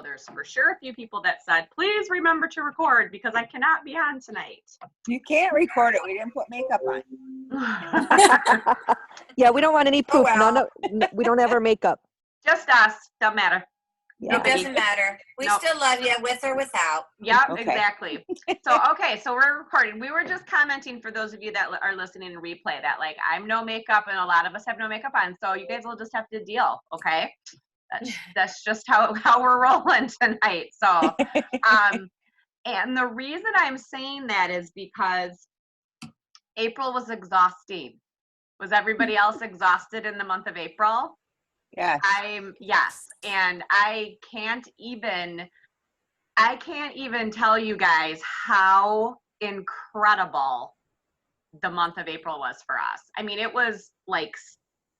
So there's for sure a few people that said, please remember to record because I cannot be on tonight. You can't record it. We didn't put makeup on. Yeah, we don't want any proof. Oh, well. We don't have our makeup. Just us. Don't matter. Yeah. It doesn't matter. We still love you with or without. Yep, Okay. exactly. So we're recording. We were just commenting for those of you that are listening in replay that like I'm no makeup and a lot of us have no makeup on. So you guys will just have to deal, okay? That's just how we're rolling tonight. So, and the reason I'm saying that is because April was exhausting. Was everybody else exhausted in the month of April? Yes. Yes. And I can't even tell you guys how incredible the month of April was for us. I mean, it was like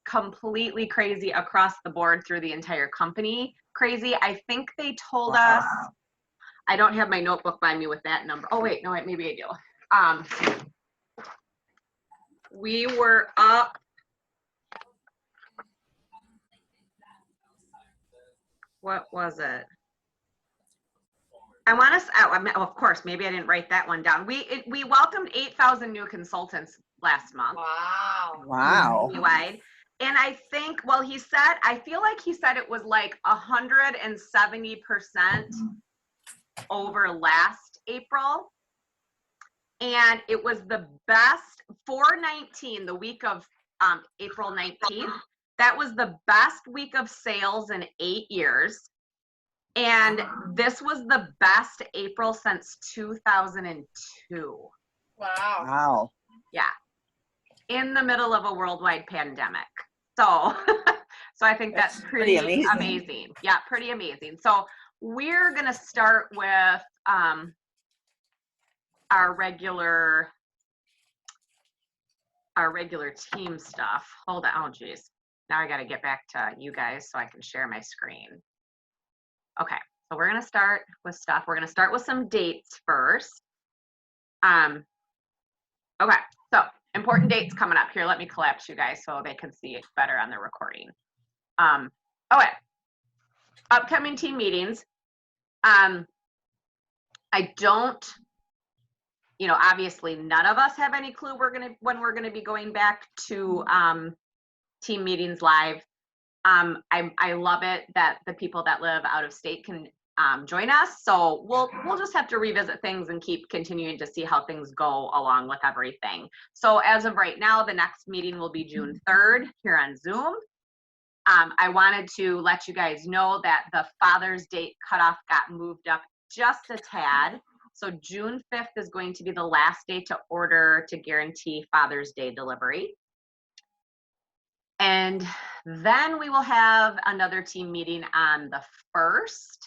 completely crazy across the board through the entire company. Crazy. I think they told us, I don't have my notebook by me with that number. Oh wait, no, maybe I do. We were up. What was it? I want to, of course, maybe I didn't write that one down. We welcomed 8,000 new consultants last month. Wow. Wide. And I think, I feel like he said it was like 170% over last April. And it was the best, 4/19, the week of April 19th. That was the best week of sales in 8 years. And this was the best April since 2002. Wow. Yeah. In the middle of a worldwide pandemic. So, so I think that's pretty amazing. Yeah, pretty amazing. So we're going to start with our regular team stuff. Hold on. Oh, geez. Now I got to get back to you guys so I can share my screen. Okay, so we're going to start with stuff. We're going to start with some dates first. Okay, so important dates coming up here. Let me collapse you guys so they can see it better on the recording. Okay, upcoming team meetings. I don't, obviously none of us have any clue when we're gonna be going back to team meetings live. I love it that the people that live out of state can join us. So we'll just have to revisit things and keep continuing to see how things go along with everything. So as of right now, the next meeting will be June 3rd here on Zoom. I wanted to let you guys know that the Father's Day cutoff got moved up just a tad. So June 5th is going to be the last day to order to guarantee Father's Day delivery. And then we will have another team meeting on the 1st.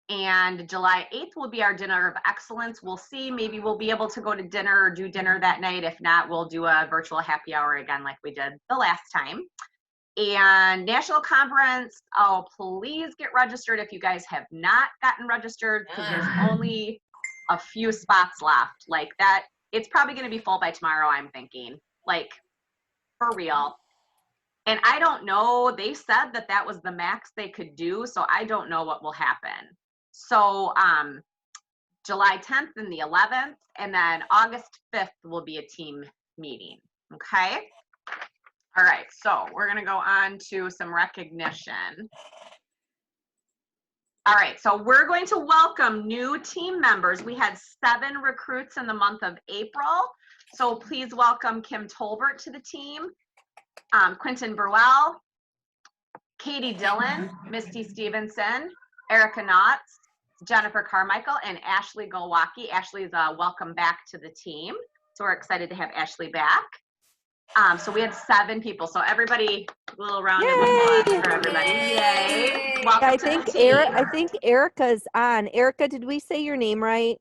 And July 8th will be our dinner of excellence. We'll see, maybe we'll be able to go to dinner or do dinner that night. If not, we'll do a virtual happy hour again like we did the last time. And national conference, please get registered if you guys have not gotten registered because there's only a few spots left. Like that, it's probably going to be full by tomorrow, I'm thinking. Like, for real. And I don't know, they said that was the max they could do, so I don't know what will happen. So July 10th and the 11th, and then August 5th will be a team meeting, okay? All right, so we're gonna go on to some recognition. All right, so we're going to welcome new team members. We had 7 recruits in the month of April, so please welcome Kim Tolbert to the team, Quentin Burwell, Katie Dillon, Misty Stevenson, Erica Knotts, Jennifer Carmichael, and Ashley Golwacki. Ashley's welcome back to the team. So we're excited to have Ashley back. So we had 7 people. So everybody, a little round of applause for everybody. Yay. Welcome I to the team. I think Erica's on. Erica, did we say your name right?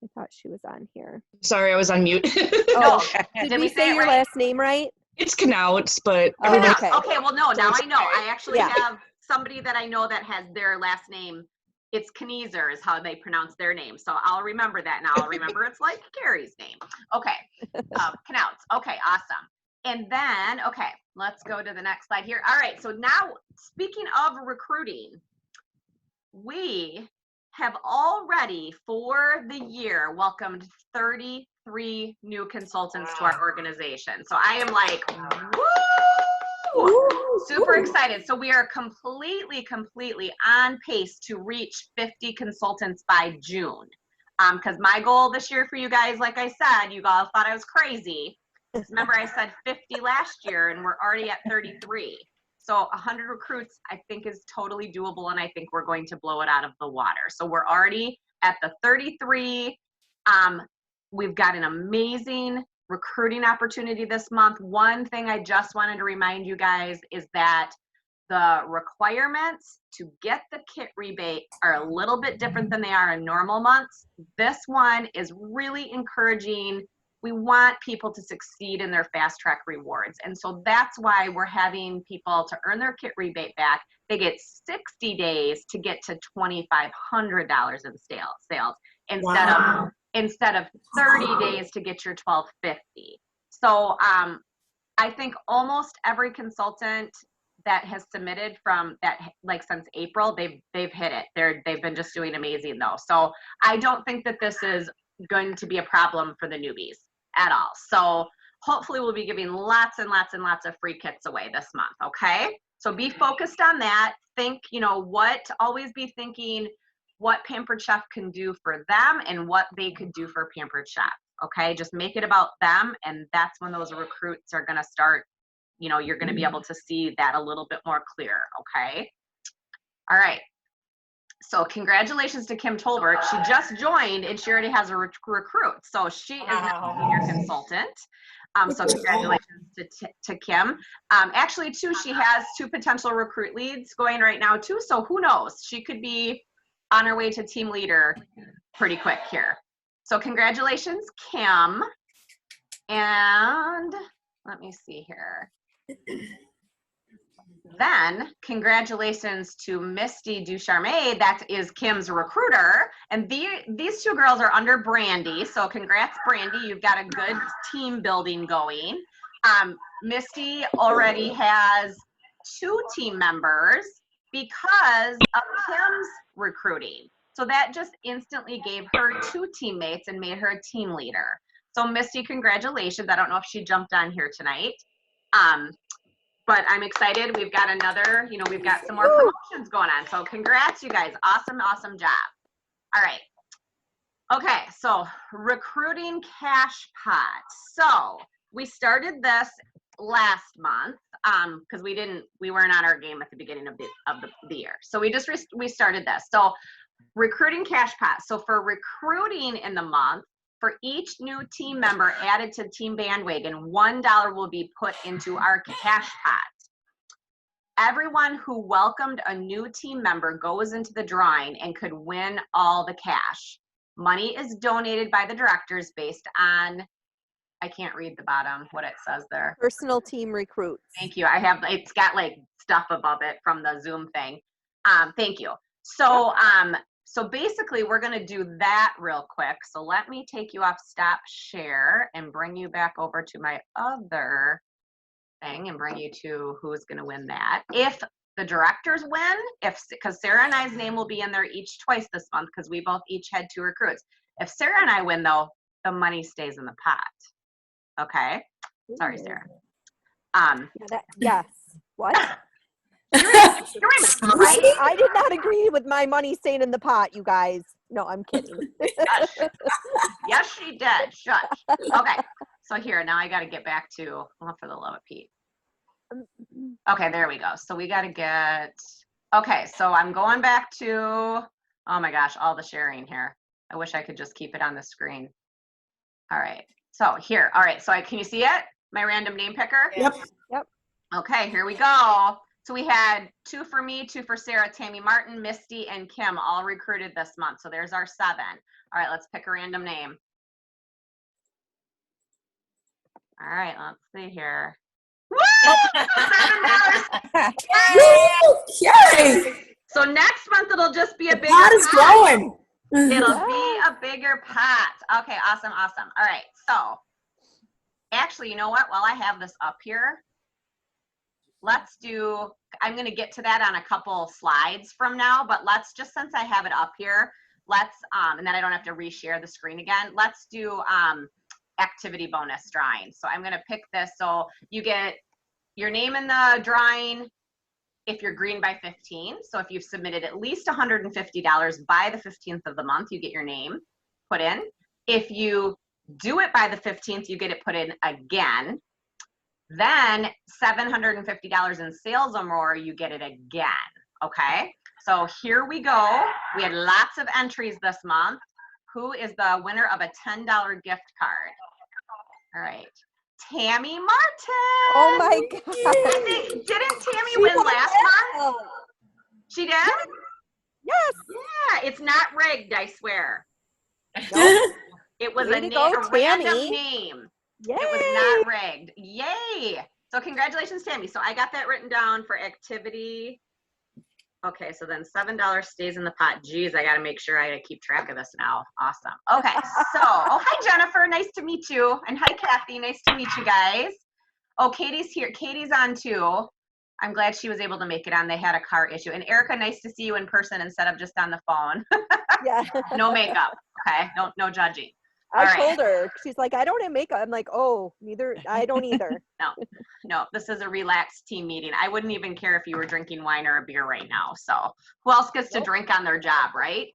I thought she was on here. Sorry, I was on mute. Oh, No. did we say your last name right? It's Knauts, but Okay. Okay, well, no, now I know. I actually Yeah. have somebody that I know that has their last name. It's Kniezer is how they pronounce their name. So I'll remember that now. I'll remember it's like Carrie's name. Okay. Knauts. Okay, awesome. And then, okay, let's go to the next slide here. All right, so now speaking of recruiting, we have already for the year welcomed 33 new consultants to our organization. So I am like, woo! Super excited. So we are completely on pace to reach 50 consultants by June. Because my goal this year for you guys, like I said, you all thought I was crazy. Remember I said 50 last year and we're already at 33. So 100 recruits, I think, is totally doable, and I think we're going to blow it out of the water. So we're already at the 33. We've got an amazing recruiting opportunity this month. One thing I just wanted to remind you guys is that the requirements to get the kit rebate are a little bit different than they are in normal months. This one is really encouraging. We want people to succeed in their fast track rewards. And so that's why we're having people to earn their kit rebate back. They get 60 days to get to $2,500 in sales instead of 30 days to get your $1,250. So I think almost every consultant that has submitted from that, like since April, they've hit it. They've been just doing amazing though. So I don't think that this is going to be a problem for the newbies at all. So hopefully we'll be giving lots and lots of free kits away this month, okay? So be focused on that. Think, always be thinking what Pampered Chef can do for them and what they could do for Pampered Chef, okay? Just make it about them, and that's when those recruits are gonna start, you're gonna be able to see that a little bit more clear, okay? All right. So congratulations to Kim Tolbert. She just joined and she already has a recruit. So she is now a senior consultant. So congratulations to Kim. Actually, too, she has 2 potential recruit leads going right now, too. So who knows? She could be on her way to team leader pretty quick here. So congratulations, Kim. And let me see here. Then congratulations to Misty Ducharme, that is Kim's recruiter. And these 2 girls are under Brandy. So congrats, Brandy. You've got a good team building going. Misty already has 2 team members because of Kim's recruiting. So that just instantly gave her 2 teammates and made her a team leader. So Misty, congratulations. I don't know if she jumped on here tonight. But I'm excited. We've got another, we've got some more promotions going on. So congrats, you guys. Awesome job. All right. Okay, so recruiting cash pot. So we started this last month because we weren't on our game at the beginning of the year. So we started this. So recruiting cash pot. So for recruiting in the month, for each new team member added to Team Bandwagon, $1 will be put into our cash pot. Everyone who welcomed a new team member goes into the drawing and could win all the cash. Money is donated by the directors based on, I can't read the bottom, what it says there. Personal team recruits. Thank you. It's got like stuff above it from the Zoom thing. Thank you. So, so basically we're going to do that real quick. So let me take you off stop share and bring you back over to my other thing and bring you to who's going to win that. If the directors win, because Sarah and I's name will be in there twice this month because we both each had 2 recruits. If Sarah and I win though, the money stays in the pot. Okay. Sorry, Sarah. Yes. What? You remember, right? I did not agree with my money staying in the pot, you guys. No, I'm kidding. Yes, she did. Shush. Okay. So here, now I got to get back to, for the love of Pete. Okay, there we go. So we got to get, okay, so I'm going back to, oh my gosh, all the sharing here. I wish I could just keep it on the screen. All right. So here, all right. So can you see it? My random name picker? Yep. Okay, here we go. So we had 2 for me, 2 for Sarah, Tammy Martin, Misty, and Kim all recruited this month. So there's our 7. All right, let's pick a random name. All right, let's see here. Woo! $7. Yay! So next month it'll just be a bigger pot is growing. It'll be a bigger pot. Okay, awesome. All right, so actually, you know what? While I have this up here, let's do, I'm going to get to that on a couple slides from now, but let's just, since I have it up here, let's, and then I don't have to reshare the screen again, let's do activity bonus drawing. So I'm going to pick this. So you get your name in the drawing if you're green by 15. So if you've submitted at least $150 by the 15th of the month, you get your name put in. If you do it by the 15th, you get it put in again. Then $750 in sales or more, you get it again, okay? So here we go. We had lots of entries this month. Who is the winner of a $10 gift card? All right, Tammy Martin. Oh my God. I think, didn't Tammy She win won last that. month? She did? Yes. Yeah, it's not rigged, I swear. Nope. It was Way a, to go, a random Tammy. name. Yay. It was not rigged. Yay. So congratulations, Tammy. So I got that written down for activity. Okay, so then $7 stays in the pot. Geez, I got to make sure I keep track of this now. Awesome. Okay, so, oh, hi, Jennifer. Nice to meet you. And hi, Kathy. Nice to meet you guys. Oh, Katie's here. Katie's on too. I'm glad she was able to make it on. They had a car issue. And Erica, nice to see you in person instead of just on the phone. Yeah. No makeup. Okay, no judging. I told her, she's like, I don't have makeup. I'm like, oh, neither, I don't either. No, this is a relaxed team meeting. I wouldn't even care if you were drinking wine or a beer right now. So who else gets to drink on their job, right?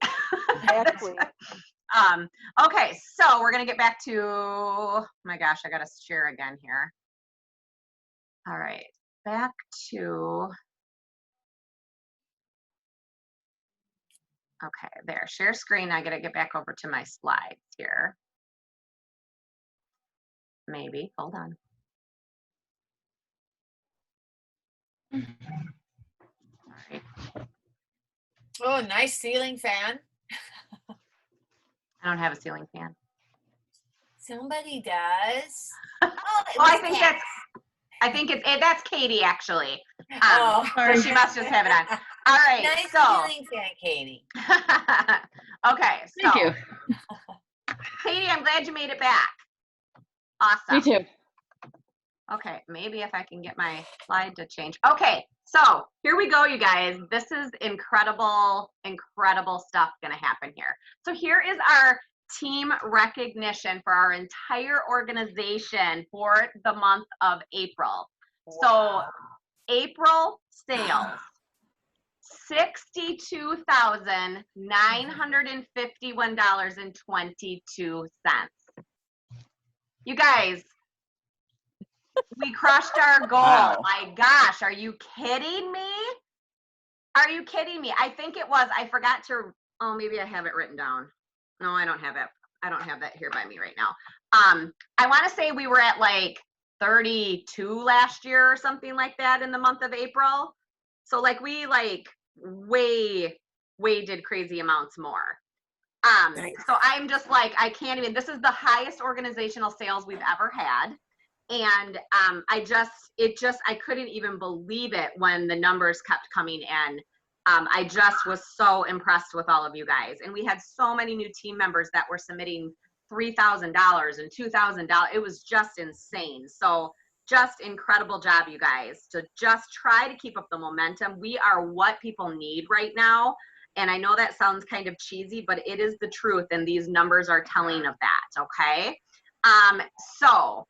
Exactly. Okay, so we're going to get back to, oh my gosh, I got to share again here. All right, back to, okay, there, share screen. I got to get back over to my slides here. Maybe, hold on. All right. Oh, nice ceiling fan. I don't have a ceiling fan. Somebody does. Oh, I think that's Katie actually. Oh, So she must just have it on. All right, nice so. ceiling fan, Katie. Okay, so. Thank you. Katie, I'm glad you made it back. Awesome. Me too. Okay, maybe if I can get my slide to change. Okay, so here we go, you guys. This is incredible stuff gonna happen here. So here is our team recognition for our entire organization for the month of April. Wow. So April sales, $62,951.22. You guys, we crushed our goal. Wow. My gosh, are you kidding me? Are you kidding me? I think it was, I forgot to, oh, maybe I have it written down. No, I don't have it. I don't have that here by me right now. I want to say we were at like 32 last year or something like that in the month of April. So like we like way did crazy amounts more. Nice. So I'm just like, I can't even, this is the highest organizational sales we've ever had. And I couldn't even believe it when the numbers kept coming in. I just was so impressed with all of you guys. And we had so many new team members that were submitting $3,000 and $2,000. It was just insane. So just incredible job, you guys, to just try to keep up the momentum. We are what people need right now. And I know that sounds kind of cheesy, but it is the truth. And these numbers are telling of that, okay? So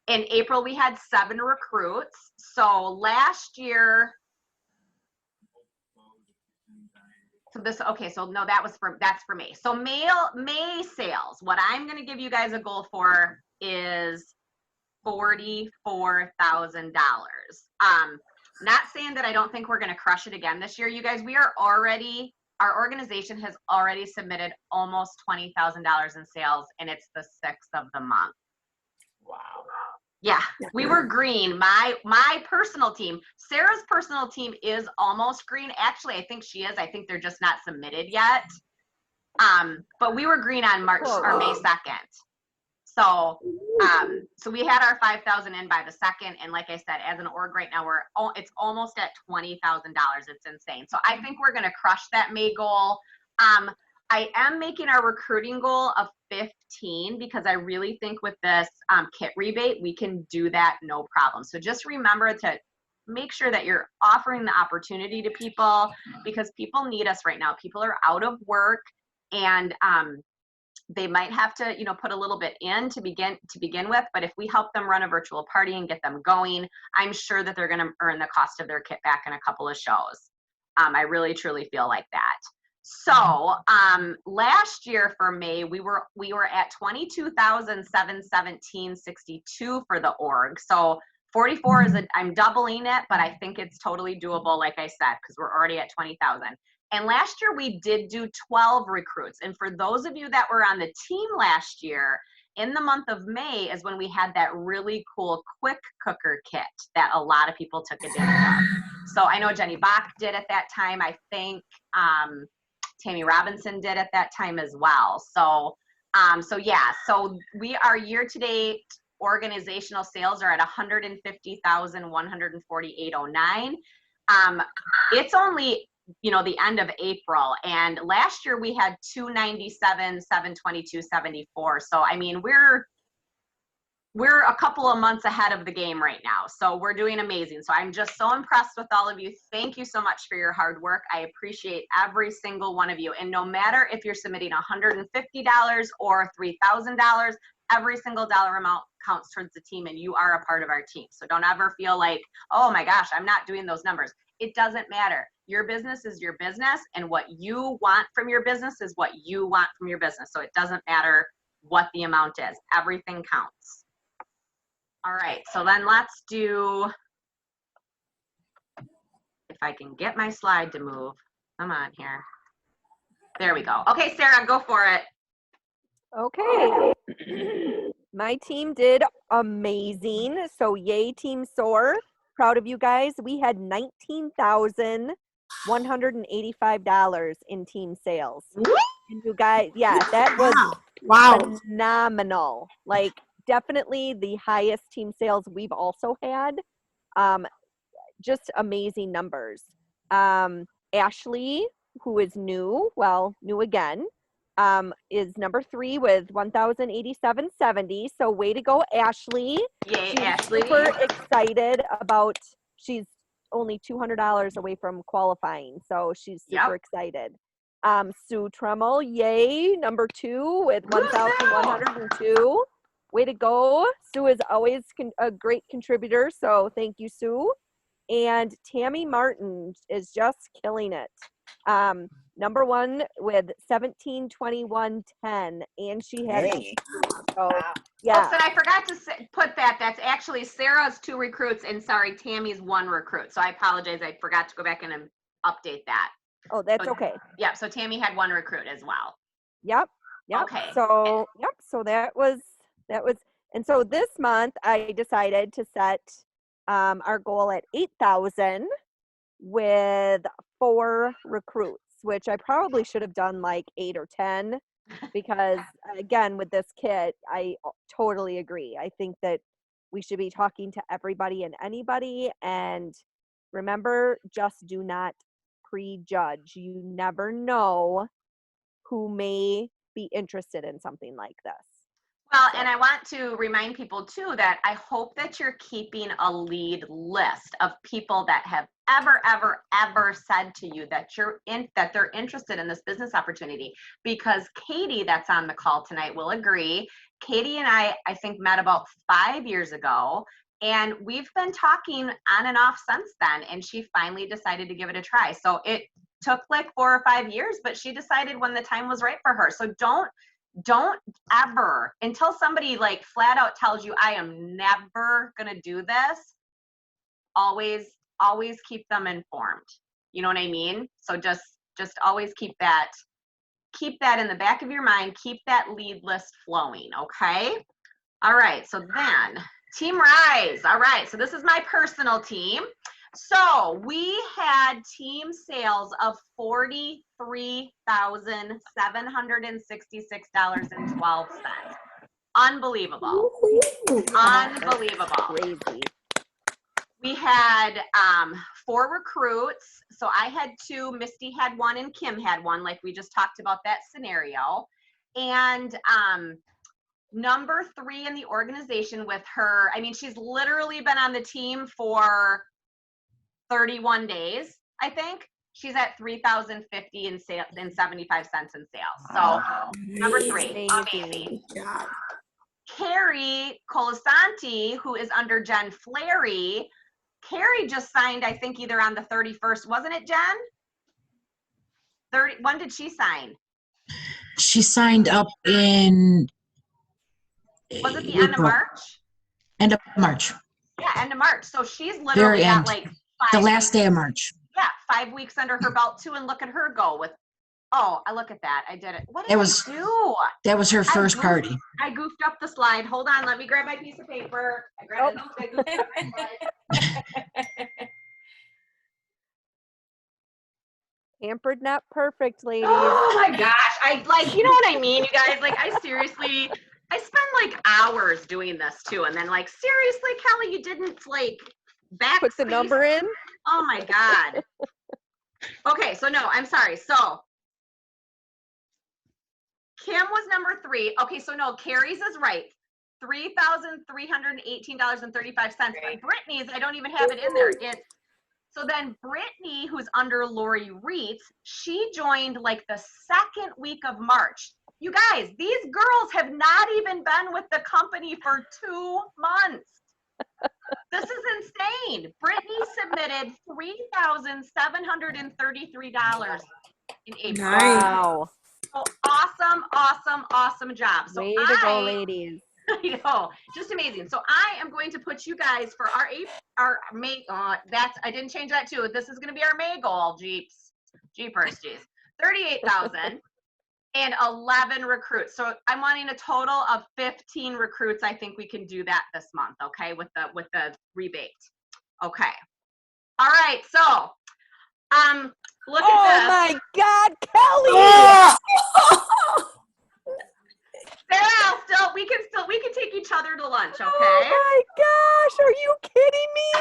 in April, we had 7 recruits. So last year, so this, okay, so no, that's for May. So May sales, what I'm gonna give you guys a goal for is $44,000. Not saying that I don't think we're gonna crush it again this year, you guys. Our organization has already submitted almost $20,000 in sales, and it's the 6th of the month. Wow. Yeah, we were green. My personal team, Sarah's personal team is almost green. Actually, I think she is. I think they're just not submitted yet. But we were green on May 2nd. So, so we had our 5,000 in by the 2nd, and like I said, as an org right now, it's almost at $20,000. It's insane. So I think we're gonna crush that May goal. I am making our recruiting goal of 15 because I really think with this kit rebate, we can do that no problem. So just remember to make sure that you're offering the opportunity to people, because people need us right now. People are out of work, and they might have to, you know, put a little bit in to begin with, but if we help them run a virtual party and get them going, I'm sure that they're going to earn the cost of their kit back in a couple of shows. I really truly feel like that. So last year for May, we were at $22,717.62 for the org. So 44 is I'm doubling it, but I think it's totally doable, like I said, because we're already at 20,000. And last year we did do 12 recruits. And for those of you that were on the team last year, in the month of May is when we had that really cool quick cooker kit that a lot of people took advantage of. So I know Jenny Bach did at that time. I think Tammy Robinson did at that time as well. So, yeah, so we are year-to-date organizational sales are at 150,148.09. It's only, you know, the end of April, and last year we had 297,722.74. So I mean, we're a couple of months ahead of the game right now. So we're doing amazing. So I'm just so impressed with all of you. Thank you so much for your hard work. I appreciate every single one of you. And no matter if you're submitting $150 or $3,000, every single dollar amount counts towards the team, and you are a part of our team. So don't ever feel like, oh my gosh, I'm not doing those numbers. It doesn't matter. Your business is your business, and what you want from your business is what you want from your business. So it doesn't matter what the amount is. Everything counts. All right, so then let's do, if I can get my slide to move. Come on here. There we go. Okay, Sarah, go for it. Okay. My team did amazing. So yay, Team Soar. Proud of you guys. We had $19,185 in team sales. And you guys, yeah, that was Wow. phenomenal. Like, definitely the highest team sales we've also had. Just amazing numbers. Ashley, who is new again, is number 3 with 1,087.70. So way to go, Ashley. Yay, She's Ashley. super excited about, she's only $200 away from qualifying. So she's super excited. Sue Tremmel, yay, number 2 with 1,102. Way to go. Sue is always a great contributor. So thank you, Sue. And Tammy Martin is just killing it. Number 1 with 1721.10, and she had so yeah. Folks, and I forgot to put that. That's actually Sarah's 2 recruits, and sorry, Tammy's 1 recruit. So I apologize. I forgot to go back in and update that. Oh, that's okay. Yeah. So Tammy had 1 recruit as well. Yep. Okay. So So that was, and so this month I decided to set our goal at 8,000 with 4 recruits, which I probably should have done like 8 or 10, because again, with this kit, I totally agree. I think that we should be talking to everybody and anybody, and remember, just do not prejudge. You never know who may be interested in something like this. Well, and I want to remind people too that I hope that you're keeping a lead list of people that have ever said to you that that they're interested in this business opportunity, because Katie, that's on the call tonight, will agree. Katie and I think met about 5 years ago, and we've been talking on and off since then, and she finally decided to give it a try. So it took like 4 or 5 years, but she decided when the time was right for her. So don't ever, until somebody like flat out tells you, I am never going to do this, always keep them informed. You know what I mean? So just always keep that in the back of your mind. Keep that lead list flowing. Okay. All right. So then Team Rise. All right. So this is my personal team. So we had team sales of $43,766.12. Unbelievable. Unbelievable. Crazy. We had 4 recruits. So I had 2, Misty had 1, and Kim had 1, like we just talked about that scenario. And number 3 in the organization with her, I mean, she's literally been on the team for 31 days, I think. She's at $3,050 in sales and 75 cents in sales. So number 3, amazing. Good job. Carrie Colasanti, who is under Jen Flary. Carrie just signed, I think, either on the 31st. Wasn't it, Jen? When did she sign? She signed up in Was it the end of April. March? End of March. Yeah, end of March. So she's literally Very got end. like The 5 last weeks. day of March. Yeah, 5 weeks under her belt too, and look at her go with. Oh, I look at that. I did it. What did I do? That was her first goofed- party. I goofed up the slide. Hold on, let me grab my piece of paper. I goofed up my slide. Pampered, not perfect, ladies. Oh my gosh. I like, you know what I mean, you guys? Like, I seriously, I spend like hours doing this too. And then like, seriously, Kelly, you didn't like backspace. Put the number in. Oh my God. Okay, so no, I'm sorry. So Kim was number 3. Okay, so no, Carrie's is right. $3,318.35. But Brittany's, I don't even have it in there. So then Brittany, who's under Lori Reitz, she joined like the 2nd week of March. You guys, these girls have not even been with the company for 2 months. This is insane. Brittany submitted $3,733 in April. Nice. Wow. So awesome, awesome, awesome job. So Way to go, ladies. I know, just amazing. So I am going to put you guys for our May. I didn't change that too. This is going to be our May goal. Jeepers, 38,011 recruits. So I'm wanting a total of 15 recruits. I think we can do that this month. Okay, with the rebate. Okay. All right. So, look at this. Oh my God, Kelly! Oh! Sarah, we can take each other to lunch, okay? Oh my gosh, are you kidding me?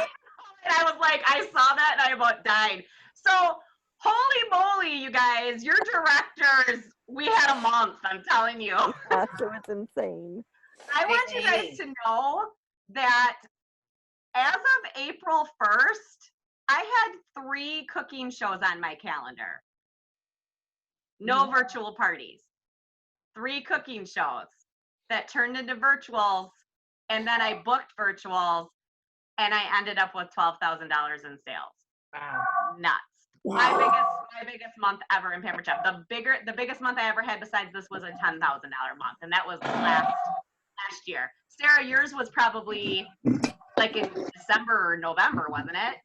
And I was like, I saw that and I about died. So, holy moly, you guys, your directors, we had a month, I'm telling you. Yes, it was insane. I want you guys to know that as of April 1st, I had 3 cooking shows on my calendar. No virtual parties. 3 cooking shows that turned into virtuals, and then I booked virtuals, and I ended up with $12,000 in sales. Wow. Nuts. Wow. My biggest month ever in Pampered Chef. The biggest month I ever had besides this was a $10,000 month, and that was last year. Sarah, yours was probably like in December or November, wasn't it?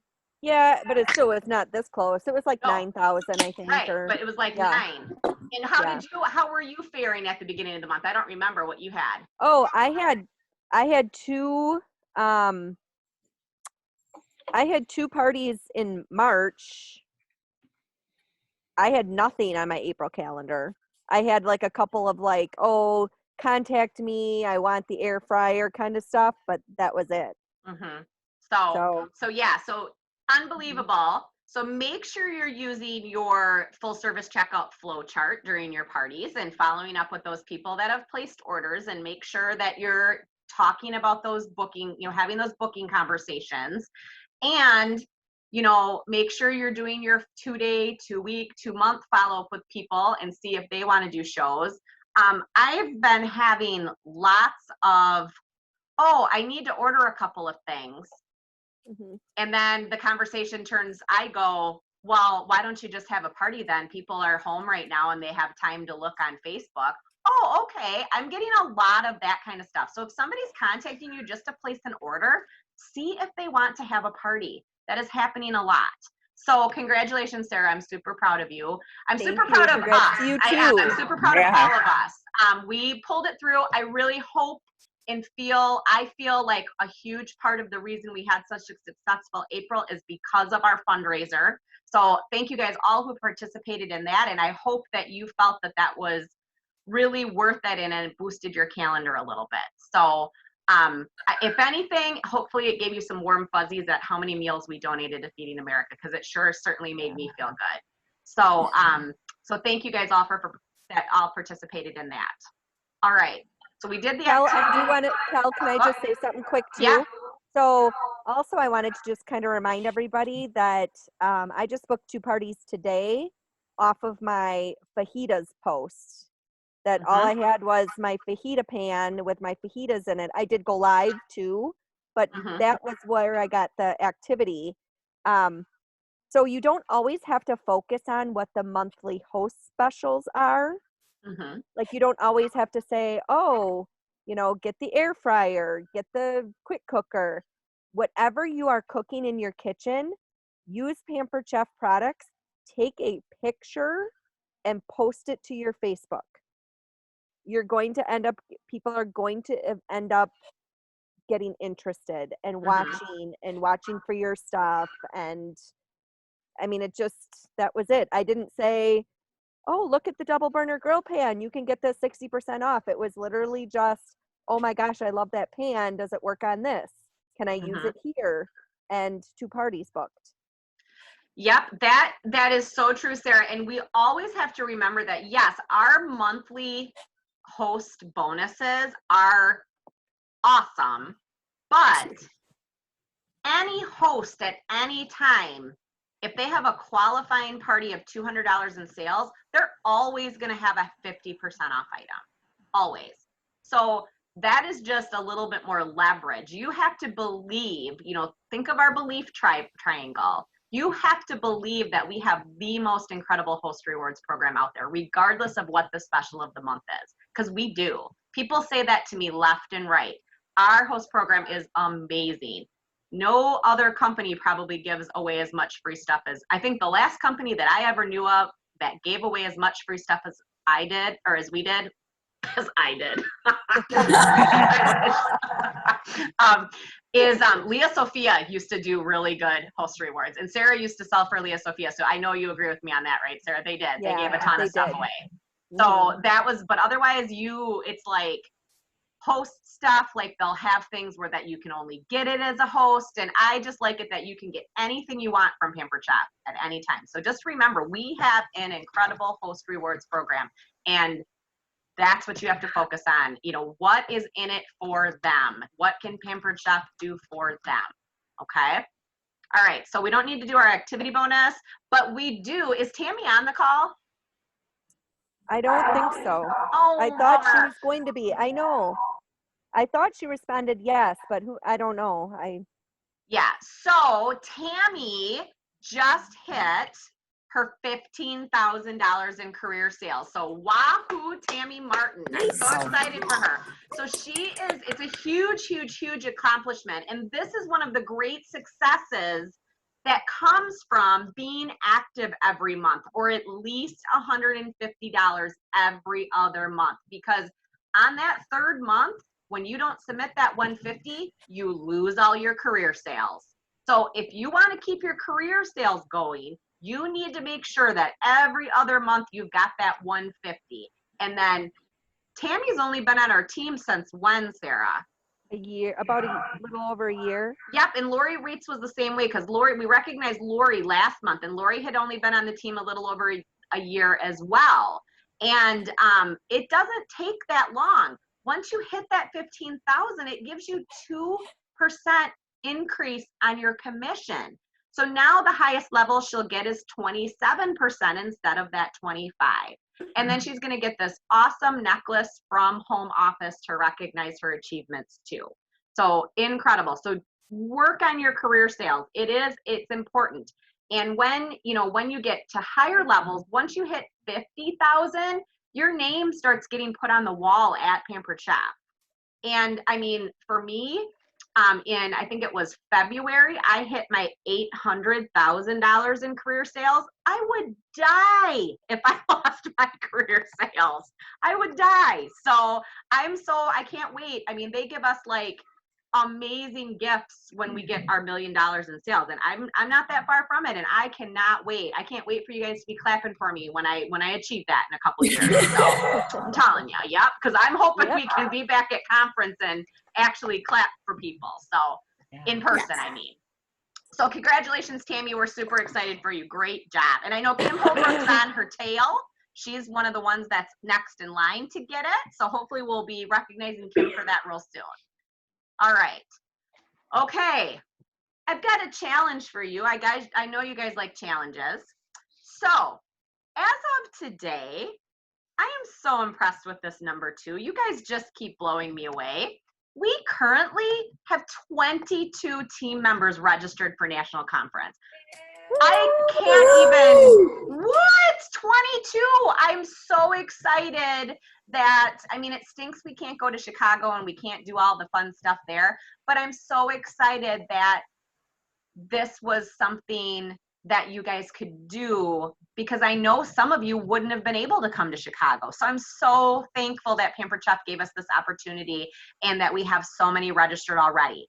Yeah, but it still was not this close. It was like No. 9,000, I think. Right, or, but it was like yeah. 9. And how were you faring at the beginning of the month? I don't remember what you had. Oh, I had 2 parties in March. I had nothing on my April calendar. I had like a couple of like, oh, contact me, I want the air fryer kind of stuff, but that was it. Mm-hmm. So unbelievable. So make sure you're using your full service checkout flow chart during your parties and following up with those people that have placed orders, and make sure that you're talking about those booking, having those booking conversations, and make sure you're doing your 2-day, 2-week, 2-month follow-up with people and see if they want to do shows. I've been having lots of, I need to order a couple of things. Mm-hmm. And then the conversation turns, I go, well, why don't you just have a party then? People are home right now and they have time to look on Facebook. Oh, okay. I'm getting a lot of that kind of stuff. So if somebody's contacting you just to place an order, see if they want to have a party. That is happening a lot. So congratulations, Sarah. I'm super proud of you. I'm Thank super you. proud of Congrats us. to you I am. I'm too. super proud of all of us. We pulled it through. I really hope and I feel like a huge part of the reason we had such a successful April is because of our fundraiser. So thank you guys all who participated in that. And I hope that you felt that that was really worth it and it boosted your calendar a little bit. So if anything, hopefully it gave you some warm fuzzies at how many meals we donated to Feeding America, because it sure certainly made me feel good. So so thank you guys all for that all participated in that. All right. So we did the Kel, activity. Kel, can I just say something quick too? Yeah. So Also, I wanted to just kind of remind everybody that I just booked 2 parties today off of my fajitas post. That all I had was my fajita pan with my fajitas in it. I did go live too, but that was where I got the activity. So you don't always have to focus on what the monthly host specials are. Like you don't always have to say, oh, get the air fryer, get the quick cooker. Whatever you are cooking in your kitchen, use Pampered Chef products, take a picture and post it to your Facebook. You're going to end up, people are going to end up getting interested and watching for your stuff. And I mean, that was it. I didn't say, oh, look at the double burner grill pan. You can get this 60% off. It was literally just, oh my gosh, I love that pan. Does it work on this? Can I use it here? And 2 parties booked. Yep, that is so true, Sarah. And we always have to remember that, yes, our monthly host bonuses are awesome, but any host at any time, if they have a qualifying party of $200 in sales, they're always going to have a 50% off item, always. So that is just a little bit more leverage. You have to believe, think of our belief triangle. You have to believe that we have the most incredible host rewards program out there, regardless of what the special of the month is, because we do. People say that to me left and right. Our host program is amazing. No other company probably gives away as much free stuff as, I think the last company that I ever knew of that gave away as much free stuff as I did, or as we did, as I did, is Leah Sophia used to do really good host rewards. And Sarah used to sell for Leah Sophia. So I know you agree with me on that, right, Sarah? They did. Yeah, they gave a ton of stuff did. away. So that was, but otherwise it's like host stuff, like they'll have things where that you can only get it as a host. And I just like it that you can get anything you want from Pampered Chef at any time. So just remember, we have an incredible host rewards program, and that's what you have to focus on. What is in it for them? What can Pampered Chef do for them? Okay. All right. So we don't need to do our activity bonus, but we do. Is Tammy on the call? I don't think so. Oh, I thought she bummer. was going to be. I know. I thought she responded yes, but I don't know. Yeah. So Tammy just hit her $15,000 in career sales. So wahoo, Tammy Martin. I'm so excited for her. So it's a huge, huge, huge accomplishment. And this is one of the great successes that comes from being active every month, or at least $150 every other month. Because on that 3rd month, when you don't submit that 150, you lose all your career sales. So if you want to keep your career sales going, you need to make sure that every other month you've got that 150. And then Tammy's only been on our team since when, Sarah? A year, about a little over a year. Yep, and Lori Reitz was the same way, because we recognized Lori last month, and Lori had only been on the team a little over a year as well. And it doesn't take that long. Once you hit that 15,000, it gives you 2% increase on your commission. So now the highest level she'll get is 27% instead of that 25. And then she's going to get this awesome necklace from Home Office to recognize her achievements too. So incredible. So work on your career sales. It's important. And when you get to higher levels, once you hit 50,000, your name starts getting put on the wall at Pampered Chef. And I mean, for me, I think it was February, I hit my $800,000 in career sales. I would die if I lost my career sales. I would die. So I can't wait. I mean, they give us like amazing gifts when we get our $1 million in sales, and I'm not that far from it, and I cannot wait. I can't wait for you guys to be clapping for me when I achieve that in a couple years. So I'm telling you, yep, because I'm hoping we can be back at conference and actually clap for people. So in person, I mean. So congratulations, Tammy. We're super excited for you. Great job. And I know Kim Holbrook's on her tail. She's one of the ones that's next in line to get it. So hopefully we'll be recognizing Kim for that real soon. All right. Okay. I've got a challenge for you. I know you guys like challenges. So as of today, I am so impressed with this number 2. You guys just keep blowing me away. We currently have 22 team members registered for national conference. I can't even, what? 22? I'm so excited that, I mean, it stinks we can't go to Chicago and we can't do all the fun stuff there, but I'm so excited that this was something that you guys could do, because I know some of you wouldn't have been able to come to Chicago. So I'm so thankful that Pampered Chef gave us this opportunity and that we have so many registered already.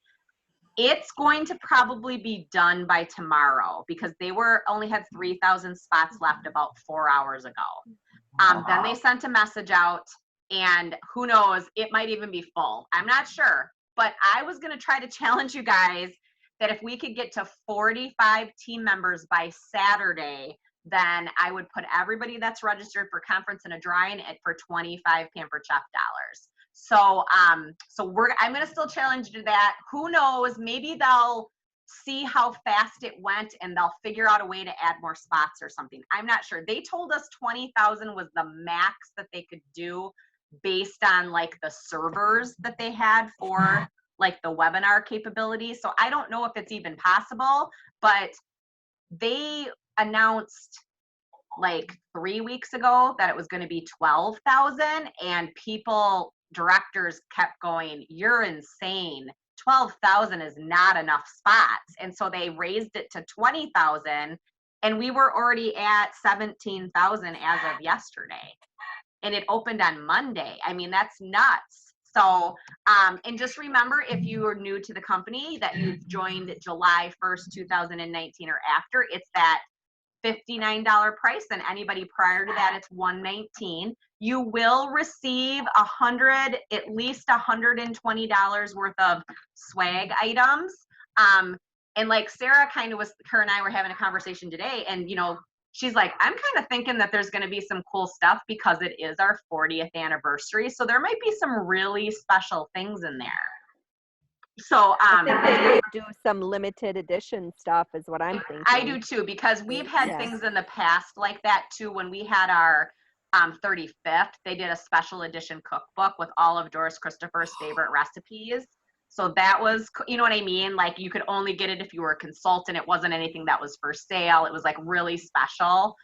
It's going to probably be done by tomorrow because they only had 3,000 spots left about 4 hours ago. Then they sent a message out, and who knows, it might even be full. I'm not sure, but I was going to try to challenge you guys that if we could get to 45 team members by Saturday, then I would put everybody that's registered for conference in a drawing for 25 Pampered Chef dollars. So, I'm going to still challenge you to that. Who knows? Maybe they'll see how fast it went and they'll figure out a way to add more spots or something. I'm not sure. They told us 20,000 was the max that they could do based on like the servers that they had for like the webinar capability. So I don't know if it's even possible, but they announced like 3 weeks ago that it was going to be 12,000, and directors kept going, "You're insane. 12,000 is not enough spots." And so they raised it to 20,000, and we were already at 17,000 as of yesterday. And it opened on Monday. I mean, that's nuts. So, and just remember, if you are new to the company, that you've joined July 1st, 2019 or after, it's that $59 price, and anybody prior to that, it's $119. You will receive at least $120 worth of swag items. And like Sarah her and I were having a conversation today, and she's like, I'm kind of thinking that there's going to be some cool stuff because it is our 40th anniversary. So there might be some really special things in there. So I think they might do some limited edition stuff is what I'm thinking. I do too, because we've had things in the past like that too. When we had our 35th, they did a special edition cookbook with all of Doris Christopher's favorite recipes. So that was, you know what I mean? Like you could only get it if you were a consultant. It wasn't anything that was for sale. It was like really special.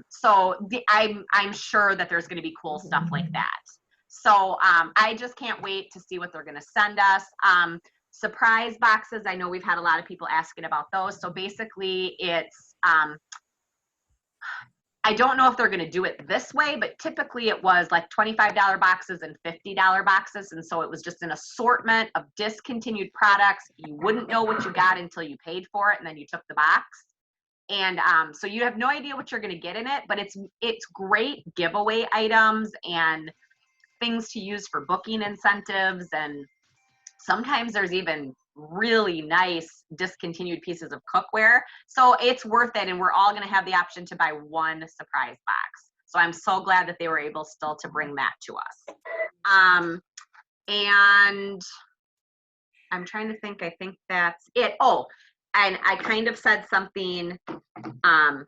So I'm sure that there's going to be cool stuff like that. So I just can't wait to see what they're going to send us. Surprise boxes. I know we've had a lot of people asking about those. So basically it's, I don't know if they're going to do it this way, but typically it was like $25 boxes and $50 boxes. And so it was just an assortment of discontinued products. You wouldn't know what you got until you paid for it and then you took the box. And so you have no idea what you're going to get in it, but it's great giveaway items and things to use for booking incentives. And sometimes there's even really nice discontinued pieces of cookware. So it's worth it. And we're all going to have the option to buy one surprise box. So I'm so glad that they were able still to bring that to us. And I'm trying to think, I think that's it. Oh, and I kind of said something on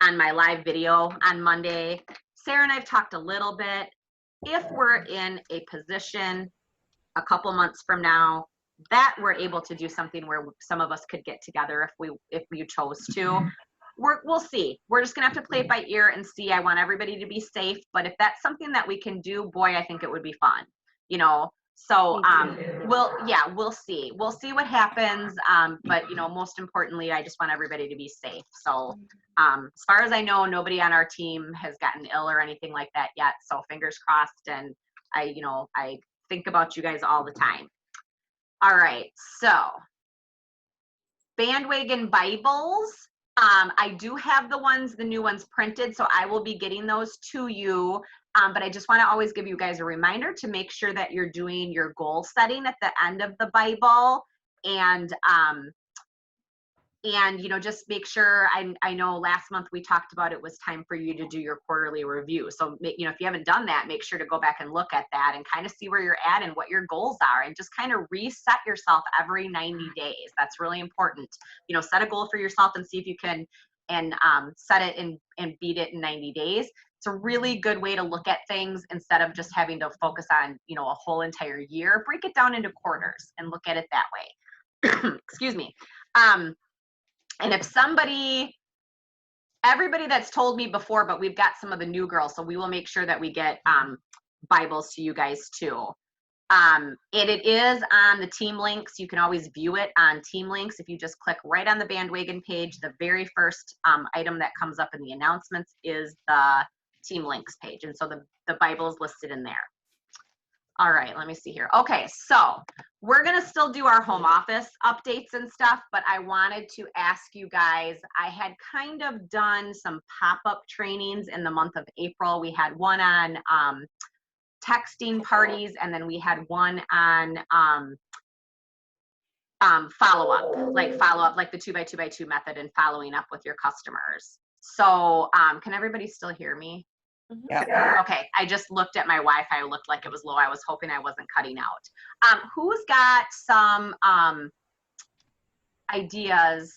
my live video on Monday. Sarah and I've talked a little bit. If we're in a position a couple months from now that we're able to do something where some of us could get together if we chose to, we'll see. We're just gonna have to play it by ear and see. I want everybody to be safe, but if that's something that we can do, boy, I think it would be fun, So we'll see. We'll see what happens. But most importantly, I just want everybody to be safe. So as far as I know, nobody on our team has gotten ill or anything like that yet. So fingers crossed. And I think about you guys all the time. All right, so Bandwagon Bibles. I do have the new ones printed, so I will be getting those to you. But I just want to always give you guys a reminder to make sure that you're doing your goal setting at the end of the Bible. And And, just make sure, I know last month we talked about it was time for you to do your quarterly review. So, if you haven't done that, make sure to go back and look at that and kind of see where you're at and what your goals are, and just kind of reset yourself every 90 days. That's really important. Set a goal for yourself and see if you can, and set it and beat it in 90 days. It's a really good way to look at things instead of just having to focus on, a whole entire year. Break it down into quarters and look at it that way. Excuse me. And if everybody that's told me before, but we've got some of the new girls, so we will make sure that we get Bibles to you guys too. It is on the team links. You can always view it on team links. If you just click right on the bandwagon page, the very first item that comes up in the announcements is the team links page. And so the Bible is listed in there. All right, let me see here. Okay, so we're gonna still do our home office updates and stuff, but I wanted to ask you guys, I had kind of done some pop-up trainings in the month of April. We had one on texting parties, and then we had one on follow-up, like the 2x2x2 method and following up with your customers. So can everybody still hear me? Yeah. Okay, I just looked at my Wi-Fi, it looked like it was low. I was hoping I wasn't cutting out. Who's got some ideas?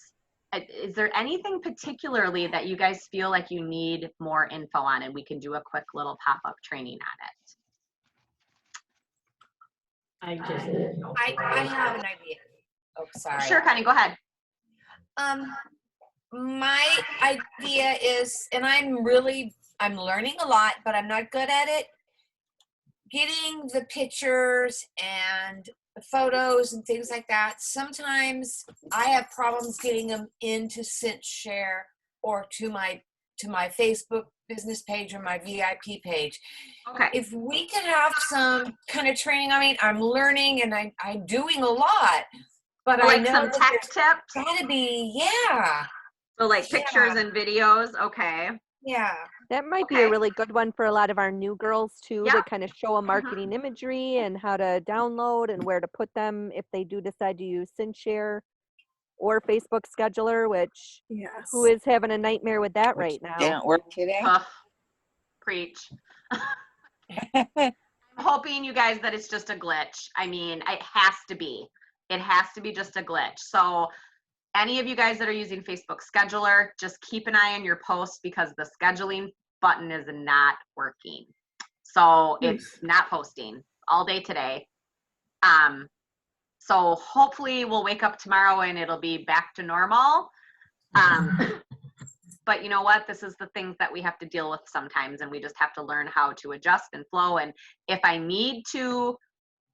Is there anything particularly that you guys feel like you need more info on, and we can do a quick little pop-up training on it? I have an idea. Oh, sorry. Sure, Connie, go ahead. My idea is, and I'm learning a lot, but I'm not good at it. Getting the pictures and the photos and things like that. Sometimes I have problems getting them into SyncShare or to my Facebook business page or my VIP page. Okay. If we could have some kind of training, I'm learning and I'm doing a lot, but Like I know some tech tips? gotta be, yeah. So like pictures and videos, okay. Yeah. That might be Okay. a really good one for a lot of our new girls too, Yeah. to kind of show them marketing imagery and how to download and where to put them if they do decide to use SyncShare or Facebook Scheduler, which Yes. who is having a nightmare with that right now? Didn't work today. Tough. Preach. I'm hoping, you guys, that it's just a glitch. I mean, it has to be. It has to be just a glitch. So any of you guys that are using Facebook Scheduler, just keep an eye on your posts because the scheduling button is not working. So it's not posting all day today. So hopefully we'll wake up tomorrow and it'll be back to normal. But you know what? This is the things that we have to deal with sometimes, and we just have to learn how to adjust and flow. And if I need to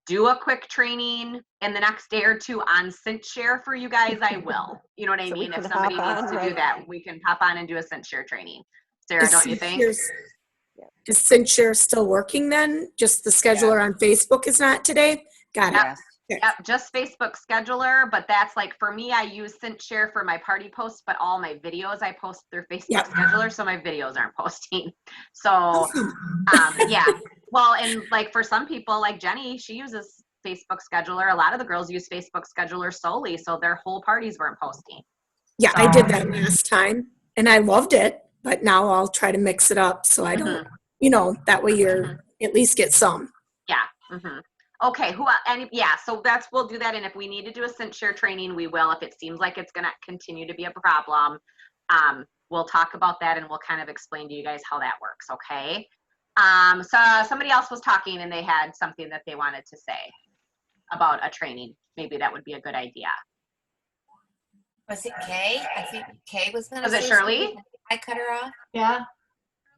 do a quick training in the next day or two on SyncShare for you guys, I will. You know what I mean? If somebody needs to do that, we can pop on and do a SyncShare training. Sarah, don't you think? Is SyncShare still working then? Just the scheduler on Facebook is not today? Got it. Yes. Yep, just Facebook Scheduler, but that's like, for me, I use SyncShare for my party posts, but all my videos I post through Facebook Scheduler, so my videos aren't posting. So, yeah. Well, and like for some people, like Jenny, she uses Facebook Scheduler. A lot of the girls use Facebook Scheduler solely, so their whole parties weren't posting. Yeah, I did that last time, and I loved it, but now I'll try to mix it up so I don't, that way you're at least get some. Yeah. Okay, so we'll do that, and if we need to do a SyncShare training, we will. If it seems like it's going to continue to be a problem, we'll talk about that, and we'll kind of explain to you guys how that works, okay? So somebody else was talking, and they had something that they wanted to say about a training. Maybe that would be a good idea. Was it Kay? I think Kay was going to say. Was it Shirley? I cut her off. Yeah.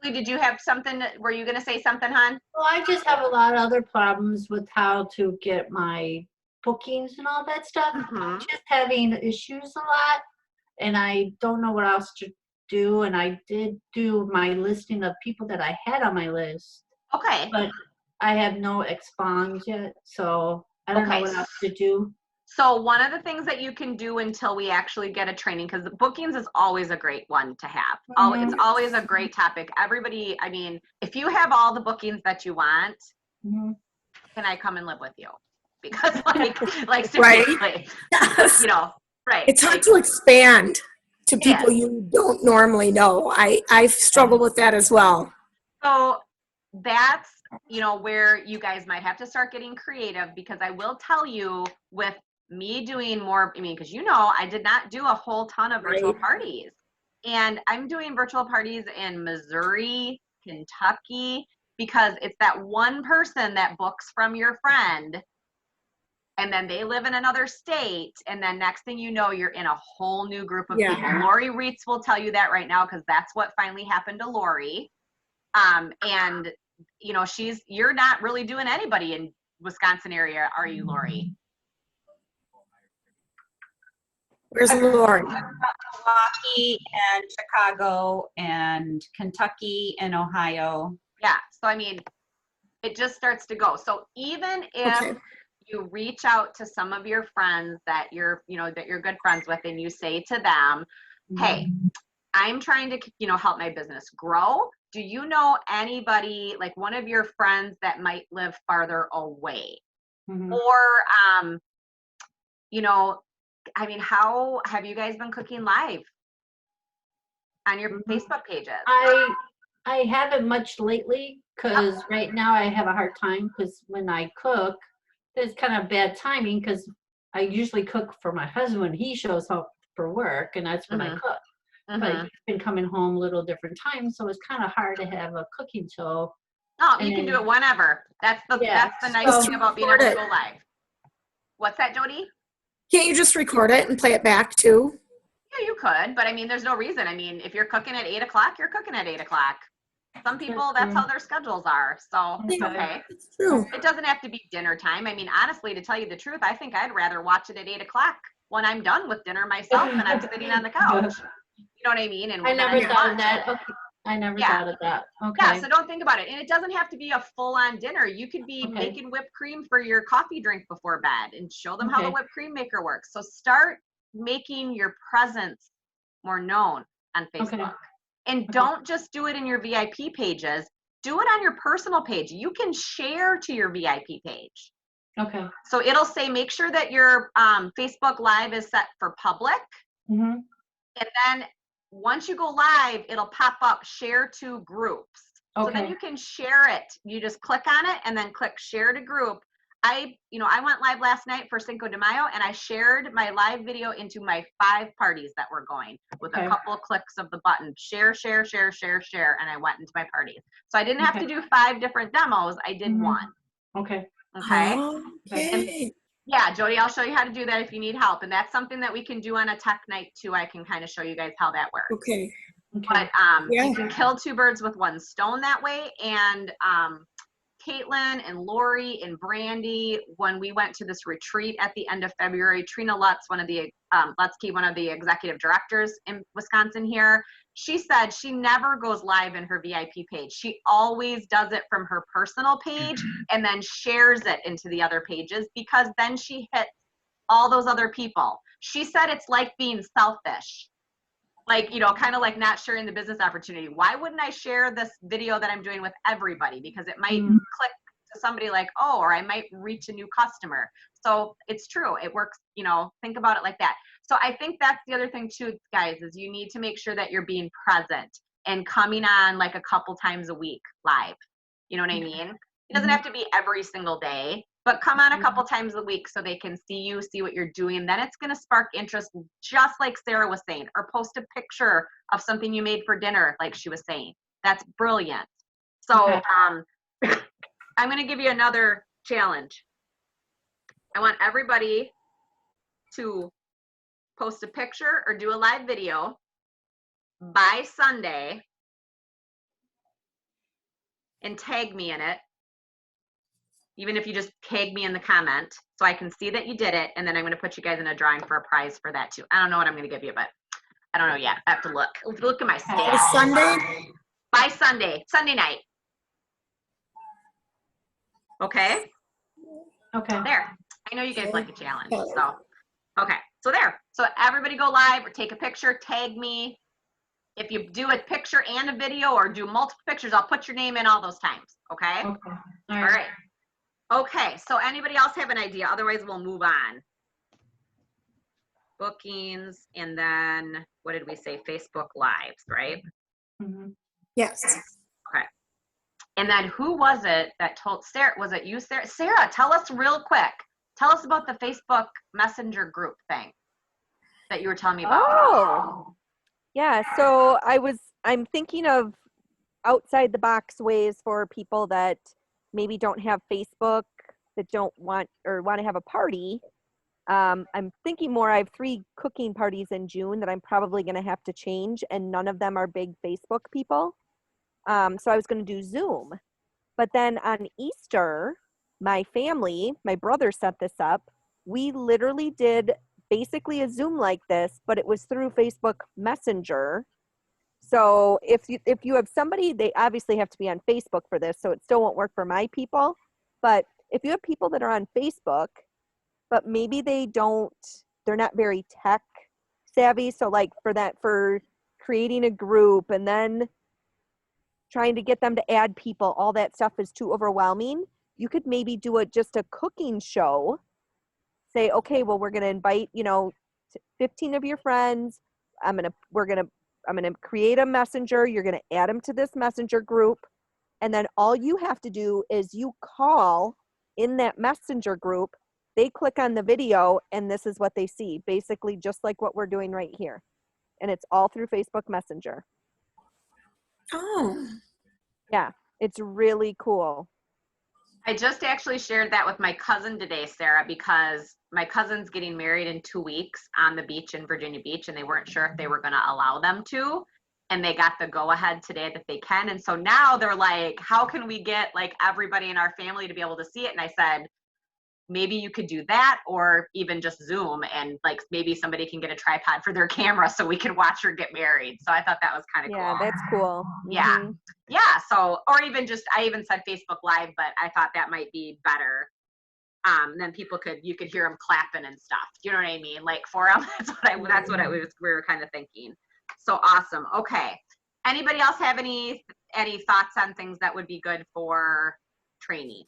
Did you have something? Were you going to say something, hon? Well, I just have a lot of other problems with how to get my bookings and all that stuff. I'm just having issues a lot, and I don't know what else to do. And I did do my listing of people that I had on my list. Okay. But I have no expons yet, so I don't know what else to do. So one of the things that you can do until we actually get a training, because the bookings is always a great one to have. It's always a great topic. Everybody, I mean, if you have all the bookings that you want, can I come and live with you? Because like seriously, Right. It's hard to expand to It people is. you don't normally know. I've struggled with that as well. So that's, where you guys might have to start getting creative, because I will tell you, with me doing more, because I did not do a whole ton of virtual Right. parties. And I'm doing virtual parties in Missouri, Kentucky, because it's that one person that books from your friend, and then they live in another state, and then next thing you know, you're in a whole new group of Yeah. people. Lori Reitz will tell you that right now, because that's what finally happened to Lori. And you're not really doing anybody in Wisconsin area, are you, Lori? Where's Lori? Milwaukee and Chicago and Kentucky and Ohio. Yeah. So, it just starts to go. So even if Okay. you reach out to some of your friends that you're good friends with, and you say to them, hey, I'm trying to, help my business grow. Do you know anybody, like one of your friends that might live farther away? Or, how have you guys been cooking live on your Facebook pages? I haven't much lately because right now I have a hard time because when I cook, there's kind of bad timing because I usually cook for my husband when he shows up for work, and that's when I cook. But he's been coming home a little different times, so it's kind of hard to have a cooking show. No, you can do it whenever. That's the nice thing about being able to go live. What's that, Jody? Can't you just record it and play it back too? Yeah, you could, but there's no reason. If you're cooking at 8 o'clock, you're cooking at 8 o'clock. Some people, that's how their schedules are. So it's okay. It's true. It doesn't have to be dinner time. Honestly, to tell you the truth, I think I'd rather watch it at 8 o'clock when I'm done with dinner myself and I'm sitting on the couch. You know what I mean? And I never thought of that. Okay. I never thought of that. Okay. Yeah, so don't think about it. And it doesn't have to be a full-on dinner. You could be making whipped cream for your coffee drink before bed and show them how the whipped cream maker works. So start making your presence more known on Facebook. And don't just do it in your VIP pages. Do it on your personal page. You can share to your VIP page. Okay. So it'll say, make sure that your Facebook Live is set for public. And then once you go live, it'll pop up share to groups. So then you can share it. You just click on it and then click share to group. I went live last night for Cinco de Mayo, and I shared my live video into my 5 parties that were going with a couple of clicks of the button, share, share, share, share, share, and I went into my parties. So I didn't have to do 5 different demos. I did 1. Okay. Okay. Yeah, Jody, I'll show you how to do that if you need help. And that's something that we can do on a tech night too. I can kind of show you guys how that works. Okay. But you can kill 2 birds with 1 stone that way. And Caitlin and Lori and Brandy, when we went to this retreat at the end of February, Trina Lutz, one of the executive directors in Wisconsin here, she said she never goes live in her VIP page. She always does it from her personal page and then shares it into the other pages, because then she hits all those other people. She said it's like being selfish. Like, kind of like not sharing the business opportunity. Why wouldn't I share this video that I'm doing with everybody? Because it might click to somebody like, oh, or I might reach a new customer. So it's true. It works, think about it like that. So I think that's the other thing too, guys, is you need to make sure that you're being present and coming on like a couple times a week live. You know what I mean? It doesn't have to be every single day, but come on a couple times a week so they can see you, see what you're doing. Then it's going to spark interest, just like Sarah was saying, or post a picture of something you made for dinner, like she was saying. That's brilliant. So I'm going to give you another challenge. I want everybody to post a picture or do a live video by Sunday and tag me in it. Even if you just tag me in the comment so I can see that you did it. And then I'm going to put you guys in a drawing for a prize for that too. I don't know what I'm going to give you, but I don't know yet. I have to look. Look at my stats. Sunday? By Sunday night. Okay? Okay. There. I know you guys like a challenge. So, okay. So there. So everybody go live or take a picture, tag me. If you do a picture and a video or do multiple pictures, I'll put your name in all those times. Okay? Okay. All right. Okay, so anybody else have an idea? Otherwise, we'll move on. bookings, and then what did we say? Facebook Lives, right? Mhm. Yes. Okay. And then who was it that told Sarah? Was it you, Sarah? Sarah, tell us real quick. Tell us about the Facebook Messenger group thing that you were telling me about. Oh, yeah. So I'm thinking of outside the box ways for people that maybe don't have Facebook, that don't want or want to have a party. I'm thinking more. I have 3 cooking parties in June that I'm probably going to have to change, and none of them are big Facebook people. So I was going to do Zoom. But then on Easter, my family, my brother set this up. We literally did basically a Zoom like this, but it was through Facebook Messenger. So if you have somebody, they obviously have to be on Facebook for this, so it still won't work for my people. But if you have people that are on Facebook, but maybe they're not very tech savvy. So like for creating a group and then trying to get them to add people, all that stuff is too overwhelming. You could maybe do just a cooking show. Say, okay, well, we're going to invite, 15 of your friends. I'm going to create a messenger. You're going to add them to this messenger group. And then all you have to do is you call in that messenger group. They click on the video and this is what they see. Basically just like what we're doing right here. And it's all through Facebook Messenger. Oh, Yeah, it's really cool. I just actually shared that with my cousin today, Sarah, because my cousin's getting married in 2 weeks on the beach in Virginia Beach, and they weren't sure if they were going to allow them to. And they got the go ahead today that they can. And so now they're like, how can we get like everybody in our family to be able to see it? And I said, maybe you could do that, or even just Zoom, and like maybe somebody can get a tripod for their camera so we can watch her get married. So I thought that was kind of cool. Yeah, that's cool. Yeah. Mhm. Yeah. So, or even just, I even said Facebook Live, but I thought that might be better. Then you could hear them clapping and stuff. You know what I mean? Like for them. That's what we were kind of thinking. So awesome. Okay. Anybody else have any thoughts on things that would be good for trainees?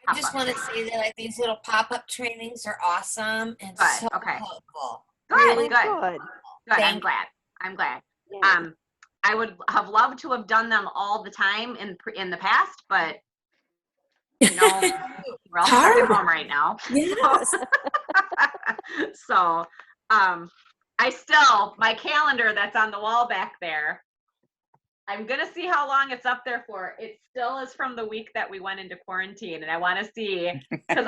I just want to say that like these little pop-up trainings are awesome and Good. so Okay. helpful. Good. Really Good. good. Good. I'm Thank glad. I'm glad. Yeah. I would have loved to have done them all the time in the past, but we're all stuck at home right now. yes. So, my calendar that's on the wall back there, I'm going to see how long it's up there for. It still is from the week that we went into quarantine, and I want to see, because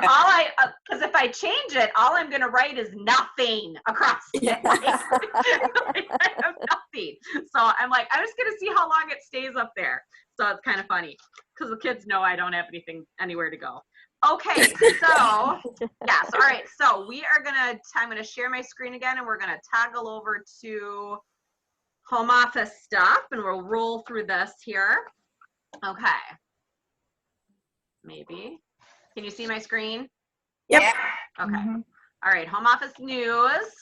if I change it, all I'm going to write is nothing across it. I have nothing. So I'm like, I'm just going to see how long it stays up there. So it's kind of funny because the kids know I don't have anywhere to go. Okay, so yes, all right. So I'm going to share my screen again, and we're going to toggle over to home office stuff, and we'll roll through this here. Okay. Maybe. Can you see my screen? Yep. Okay. Mhm. All right, home office news.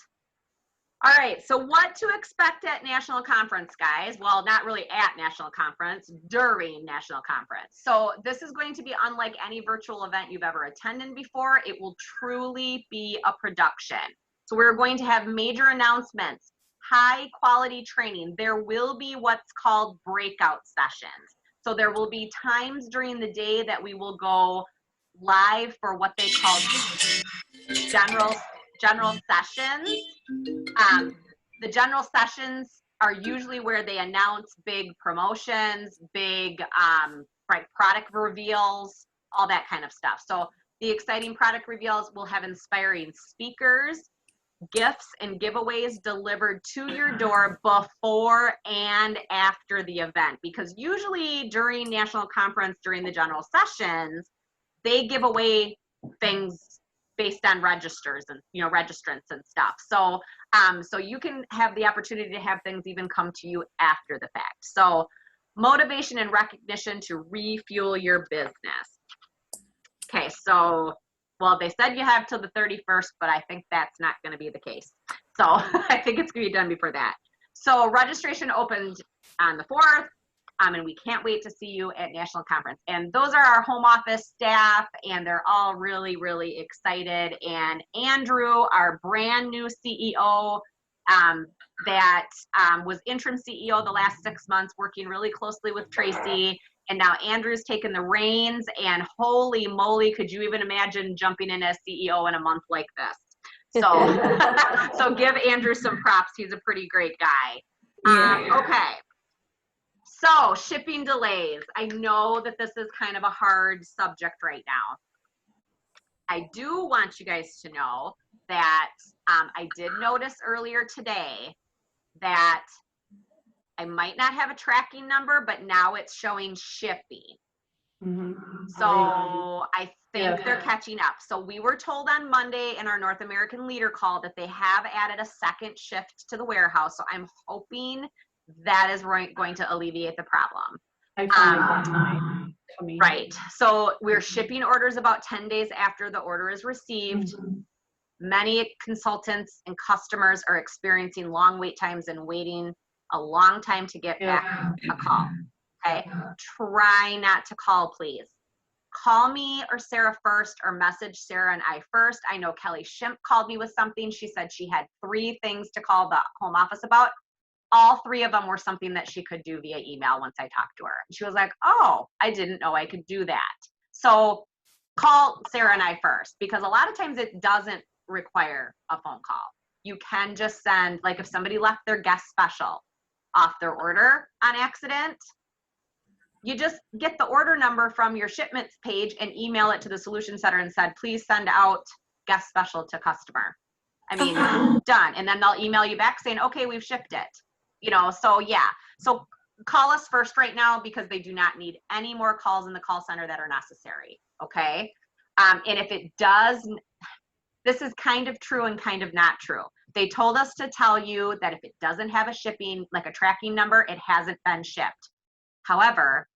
All right, so what to expect at National Conference, guys? Well, not really at National Conference, during National Conference. So this is going to be unlike any virtual event you've ever attended before. It will truly be a production. So we're going to have major announcements, high quality training. There will be what's called breakout sessions. So there will be times during the day that we will go live for what they call general sessions. The general sessions are usually where they announce big promotions, big product reveals, all that kind of stuff. So the exciting product reveals will have inspiring speakers, gifts, and giveaways delivered to your door before and after the event. Because usually during National Conference, during the general sessions, they give away things based on registers and registrants and stuff. So so you can have the opportunity to have things even come to you after the fact. So motivation and recognition to refuel your business. Okay, so well, they said you have till the 31st, but I think that's not going to be the case. So I think it's going to be done before that. So registration opened on the 4th. And we can't wait to see you at National Conference. And those are our home office staff, and they're all really, really excited. And Andrew, our brand new CEO, that was interim CEO the last 6 months, working really closely with Tracy. And now Andrew's taken the reins, and holy moly, could you even imagine jumping in as CEO in a month like this? So, so give Andrew some props. He's a pretty great guy. Okay. So shipping delays. I know that this is kind of a hard subject right now. I do want you guys to know that I did notice earlier today that I might not have a tracking number, but now it's showing shipping. So I think they're catching up. So we were told on Monday in our North American leader call that they have added a second shift to the warehouse. So I'm hoping that is going to alleviate the problem. Right. So we're shipping orders about 10 days after the order is received. Many consultants and customers are experiencing long wait times and waiting a long time to get back a call. Okay. Try not to call, please. Call me or Sarah first, or message Sarah and I first. I know Kelly Schimpf called me with something. She said she had 3 things to call the home office about. All 3 of them were something that she could do via email once I talked to her. And she was like, oh, I didn't know I could do that. So call Sarah and I first, because a lot of times it doesn't require a phone call. You can just send, like if somebody left their guest special off their order on accident, you just get the order number from your shipments page and email it to the solution center and said, please send out guest special to customer. I mean, done. And then they'll email you back saying, okay, we've shipped it. You know, so yeah. So call us first right now, because they do not need any more calls in the call center that are necessary. Okay. And if it does, this is kind of true and kind of not true. They told us to tell you that if it doesn't have a shipping, like a tracking number, it hasn't been shipped. However,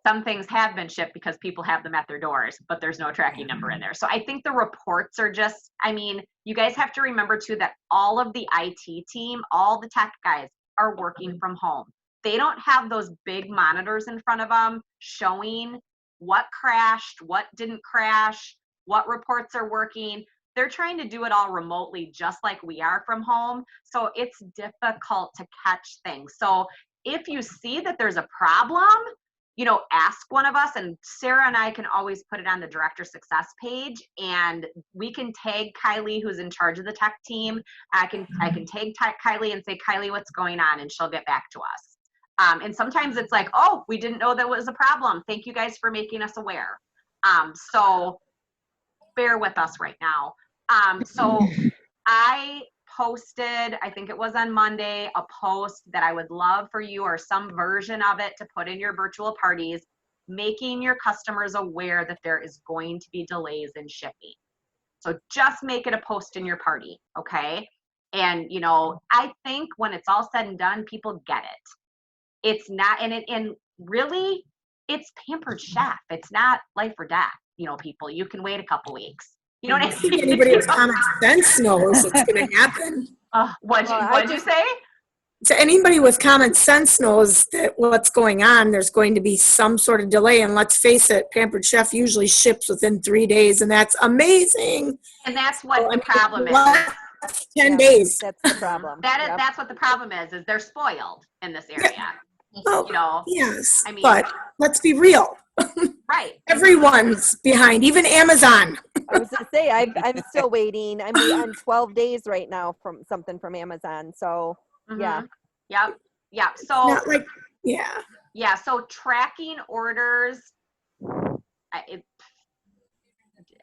some things have been shipped because people have them at their doors, but there's no tracking number in there. So I think the reports are just, I mean, you guys have to remember too that all of the IT team, all the tech guys are working from home. They don't have those big monitors in front of them showing what crashed, what didn't crash, what reports are working. They're trying to do it all remotely, just like we are from home. So it's difficult to catch things. So if you see that there's a problem, you know, ask one of us, and Sarah and I can always put it on the director success page, and we can tag Kylie, who's in charge of the tech team. I can tag Kylie and say, Kylie, what's going on? And she'll get back to us. And sometimes it's like, oh, we didn't know that was a problem. Thank you guys for making us aware. So bear with us right now. So I posted, I think it was on Monday, a post that I would love for you, or some version of it, to put in your virtual parties, making your customers aware that there is going to be delays in shipping. So just make it a post in your party, okay? And you know, I think when it's all said and done, people get it. It's not, and really, it's Pampered Chef. It's not life or death. You know, people, you can wait a couple weeks. You know what I mean? Anybody with common sense knows it's going to happen. What'd you say? So anybody with common sense knows that what's going on, there's going to be some sort of delay. And let's face it, Pampered Chef usually ships within 3 days, and that's amazing. And that's what the problem is. 10 days. That's the problem. That's what the problem is they're spoiled in this area. Yeah. Well, you know, yes, I mean, but let's be real. Right. Everyone's behind, even Amazon. I was gonna say I'm still waiting. I'm on 12 days right now from something from Amazon. So yeah. Yep. So Not like, yeah. So tracking orders,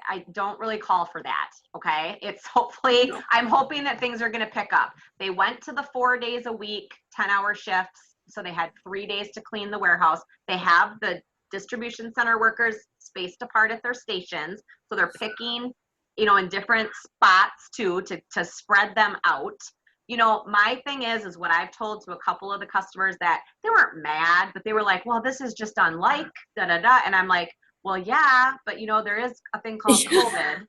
I don't really call for that. Okay. It's I'm hoping that things are going to pick up. They went to the 4 days a week, 10-hour shifts. So they had 3 days to clean the warehouse. They have the distribution center workers spaced apart at their stations. So they're picking, you know, in different spots too, to spread them out. You know, my thing is what I've told to a couple of the customers, that they weren't mad, but they were like, well, this is just unlike da-da-da. And I'm like, well, yeah, but you know, there is a thing called COVID.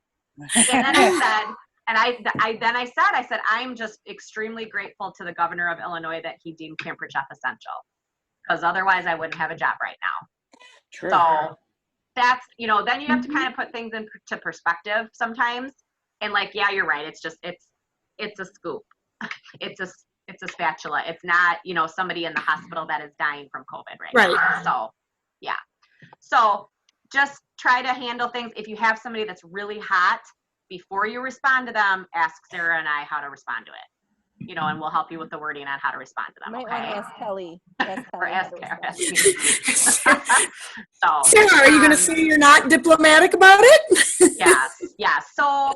And then I said, and I said, I'm just extremely grateful to the governor of Illinois that he deemed Pampered Chef essential. because otherwise I wouldn't have a job right now. True. So that's, you know, then you have to kind of put things into perspective sometimes. And like, yeah, you're right. It's just, it's a scoop. It's a spatula. It's not, you know, somebody in the hospital that is dying from COVID right now. So yeah. So just try to handle things. If you have somebody that's really hot, before you respond to them, ask Sarah and I how to respond to it. You know, and we'll help you with the wording on how to respond to them. Might Okay. want to ask Kelly. Or ask how to Sarah. respond. So, Sarah, are you going to say you're not diplomatic about it? yes. So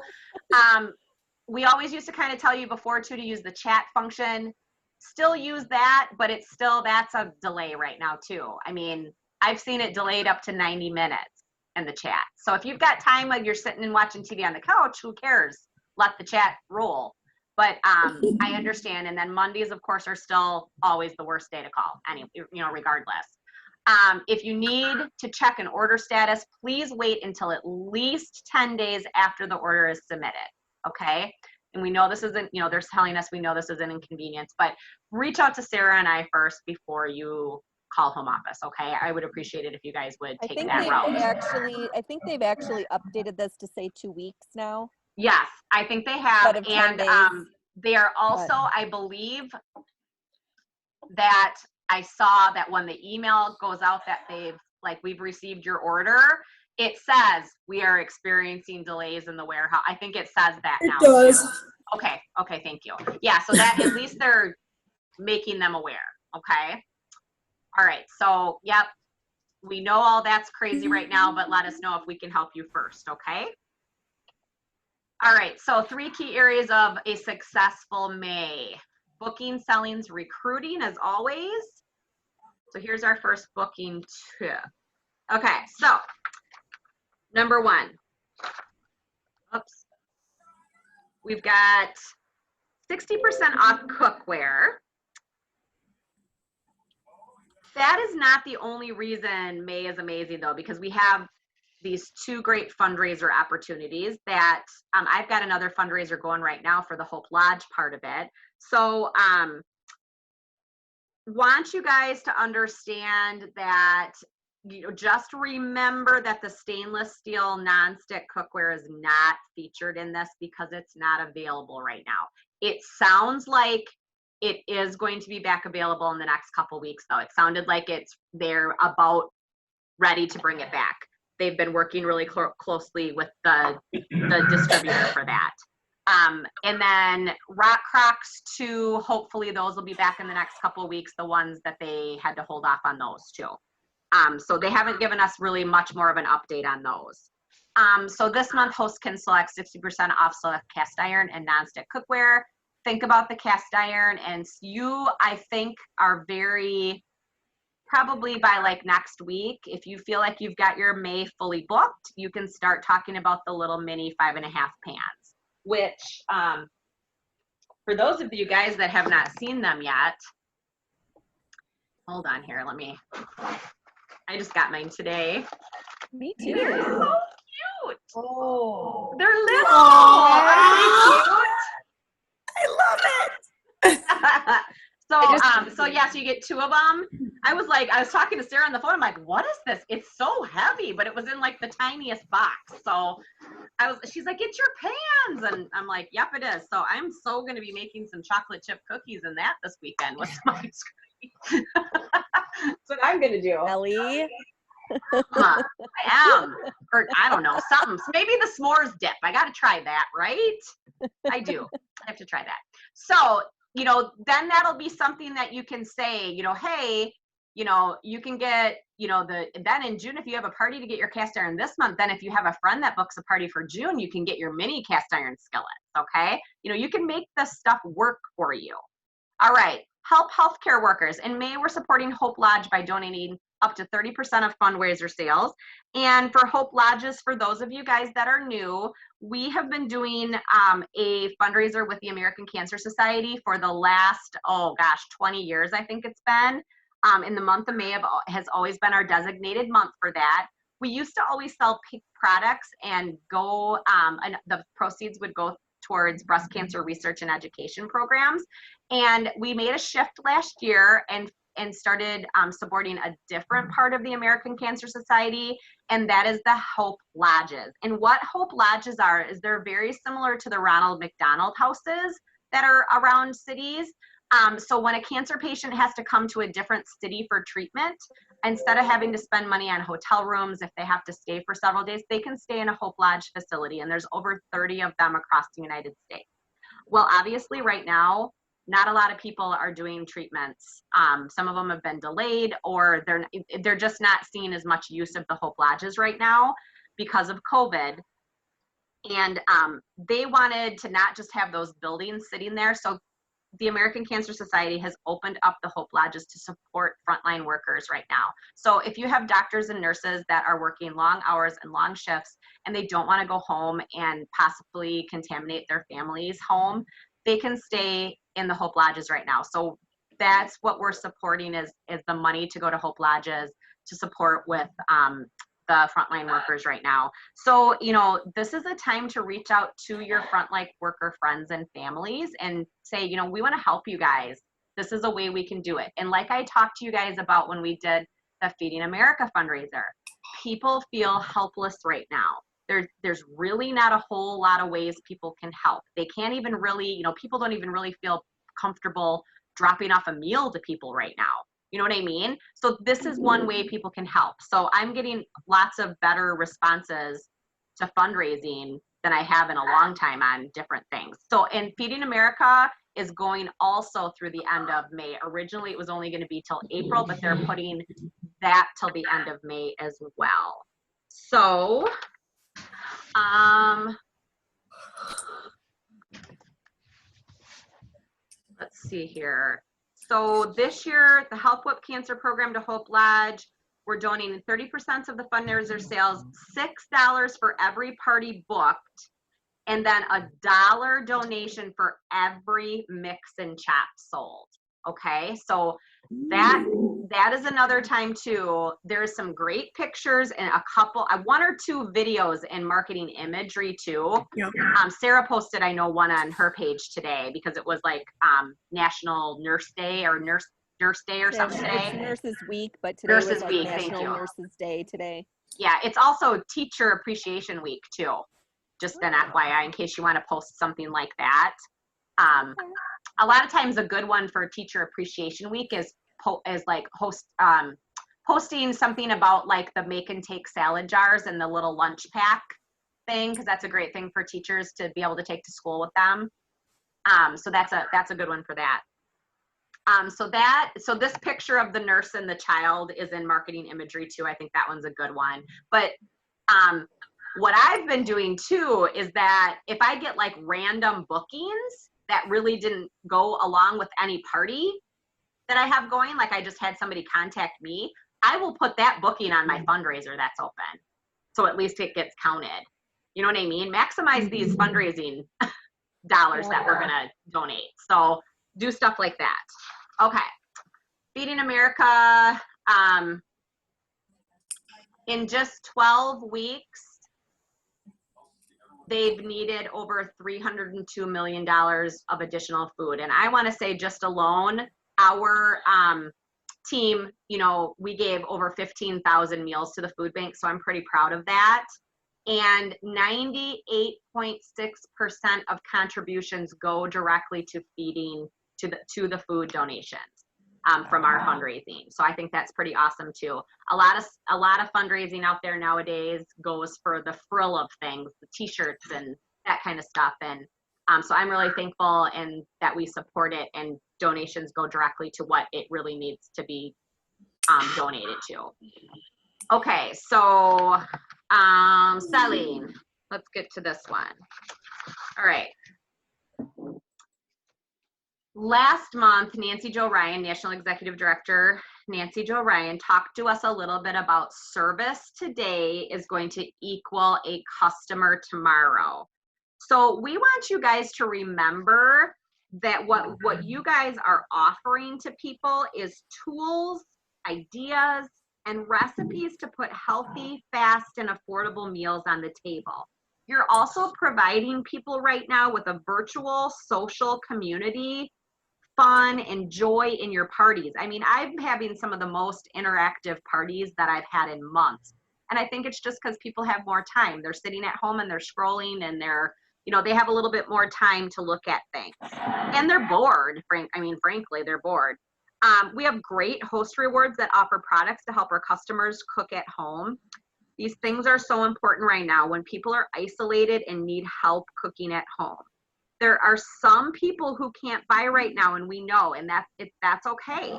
we always used to kind of tell you before too to use the chat function. Still use that, but it's still, that's a delay right now too. I mean, I've seen it delayed up to 90 minutes in the chat. So if you've got time when you're sitting and watching TV on the couch, who cares? Let the chat roll. But I understand. And then Mondays, of course, are still always the worst day to call, regardless. If you need to check an order status, please wait until at least 10 days after the order is submitted, okay? And we know this isn't, they're telling us we know this is an inconvenience, but reach out to Sarah and I first before you call home office, okay? I would appreciate it if you guys would take that route. I think they've actually updated this to say 2 weeks now. Yes, I think they have, and they are also, I believe that I saw that when the email goes out that we've received your order, it says we are experiencing delays in the warehouse. I think it says that now. It does. Too. Okay, thank you. Yeah, so that at least they're making them aware, okay? All right, so yep, we know all that's crazy right now, but let us know if we can help you first, okay? All right, so 3 key areas of a successful May. Booking, sellings, recruiting, as always. So here's our first booking tip. Okay, so number 1. Oops. We've got 60% off cookware. That is not the only reason May is amazing, though, because we have these 2 great fundraiser opportunities that I've got another fundraiser going right now for the Hope Lodge part of it. So want you guys to understand that, just remember that the stainless steel nonstick cookware is not featured in this because it's not available right now. It sounds like it is going to be back available in the next couple weeks, though. It sounded like they're about ready to bring it back. They've been working really closely with the distributor for that. And then Rock Crocs too, hopefully those will be back in the next couple of weeks, the ones that they had to hold off on those too. So they haven't given us really much more of an update on those. So this month, hosts can select 60% off select cast iron and nonstick cookware. Think about the cast iron, and you, I think, are probably by next week, if you feel like you've got your May fully booked, you can start talking about the little mini 5.5 pans, which for those of you guys that have not seen them yet, hold on here, I just got mine today. Me too. They're so cute. Oh. They're little. Aren't they cute? I love it. So you get 2 of them. I was talking to Sarah on the phone. I'm like, what is this? It's so heavy, but it was in the tiniest box. So she's like, it's your pans. And I'm like, yep, it is. So I'm so going to be making some chocolate chip cookies in that this weekend with some ice cream. That's what I'm going to do. Ellie. I am. Or I don't know, something. Maybe the s'mores dip. I got to try that, right? I do. I have to try that. So, then that'll be something that you can say, hey, you can get, then in June, if you have a party to get your cast iron this month, then if you have a friend that books a party for June, you can get your mini cast iron skillets, okay? You can make this stuff work for you. All right, help healthcare workers. In May, we're supporting Hope Lodge by donating up to 30% of fundraiser sales. And for Hope Lodges, for those of you guys that are new, we have been doing a fundraiser with the American Cancer Society for the last, 20 years, I think it's been. In the month of May has always been our designated month for that. We used to always sell pink products and and the proceeds would go towards breast cancer research and education programs. And we made a shift last year and and started supporting a different part of the American Cancer Society, and that is the Hope Lodges. And what Hope Lodges are is they're very similar to the Ronald McDonald houses that are around cities. So when a cancer patient has to come to a different city for treatment, instead of having to spend money on hotel rooms, if they have to stay for several days, they can stay in a Hope Lodge facility, and there's over 30 of them across the United States. Well, obviously right now, not a lot of people are doing treatments. Some of them have been delayed, or they're just not seeing as much use of the Hope Lodges right now because of COVID. And they wanted to not just have those buildings sitting there. So the American Cancer Society has opened up the Hope Lodges to support frontline workers right now. So if you have doctors and nurses that are working long hours and long shifts, and they don't want to go home and possibly contaminate their family's home, they can stay in the Hope Lodges right now. So that's what we're supporting is the money to go to Hope Lodges to support with the frontline workers right now. So, you know, this is a time to reach out to your frontline worker friends and families and say, you know, we want to help you guys. This is a way we can do it. And like I talked to you guys about when we did the Feeding America fundraiser, people feel helpless right now. There's really not a whole lot of ways people can help. They can't even really, you know, people don't even really feel comfortable dropping off a meal to people right now. You know what I mean? So this is one way people can help. So I'm getting lots of better responses to fundraising than I have in a long time on different things. So, and Feeding America is going also through the end of May. Originally, it was only going to be till April, but they're putting that till the end of May as well. So, let's see here. So this year, the Help Whip Cancer Program to Hope Lodge, we're donating 30% of the fundraiser sales, $6 for every party booked, and then $1 donation for every mix and chop sold. Okay, so that is another time too. There's some great pictures and one or two videos in marketing imagery too. Yep. Sarah posted, I know, one on her page today because it was like National Nurse Day or Nurse Day or something today. It's Nurses Week, but today was like National Nurses Day today. Yeah, it's also Teacher Appreciation Week too. Just an FYI, in case you want to post something like that. A lot of times a good one for Teacher Appreciation Week is posting something about like the make and take salad jars and the little lunch pack thing, because that's a great thing for teachers to be able to take to school with them. So that's a good one for that. So this picture of the nurse and the child is in marketing imagery too. I think that one's a good one. But what I've been doing too is that if I get like random bookings that really didn't go along with any party that I have going, like I just had somebody contact me, I will put that booking on my fundraiser that's open. So at least it gets counted. You know what I mean? Maximize these fundraising dollars that we're gonna donate. So do stuff like that. Okay. Feeding America, in just 12 weeks, they've needed over $302 million of additional food. And I want to say just alone, our team, you know, we gave over 15,000 meals to the food bank. So I'm pretty proud of that. And 98.6% of contributions go directly to feeding to the food donations from our fundraising. So I think that's pretty awesome too. A lot of fundraising out there nowadays goes for the frill of things, the t-shirts and that kind of stuff. And so I'm really thankful and that we support it, and donations go directly to what it really needs to be donated to. Okay, so selling. Let's get to this one. All right. Last month, Nancy Jo Ryan, National Executive Director, Nancy Jo Ryan, talked to us a little bit about service today is going to equal a customer tomorrow. So we want you guys to remember that what you guys are offering to people is tools, ideas, and recipes to put healthy, fast, and affordable meals on the table. You're also providing people right now with a virtual social community fun and joy in your parties. I mean, I'm having some of the most interactive parties that I've had in months. And I think it's just because people have more time. They're sitting at home and they're scrolling and they're, you know, they have a little bit more time to look at things. And they're bored, frankly, they're bored. We have great host rewards that offer products to help our customers cook at home. These things are so important right now when people are isolated and need help cooking at home. There are some people who can't buy right now, and we know, and that's okay.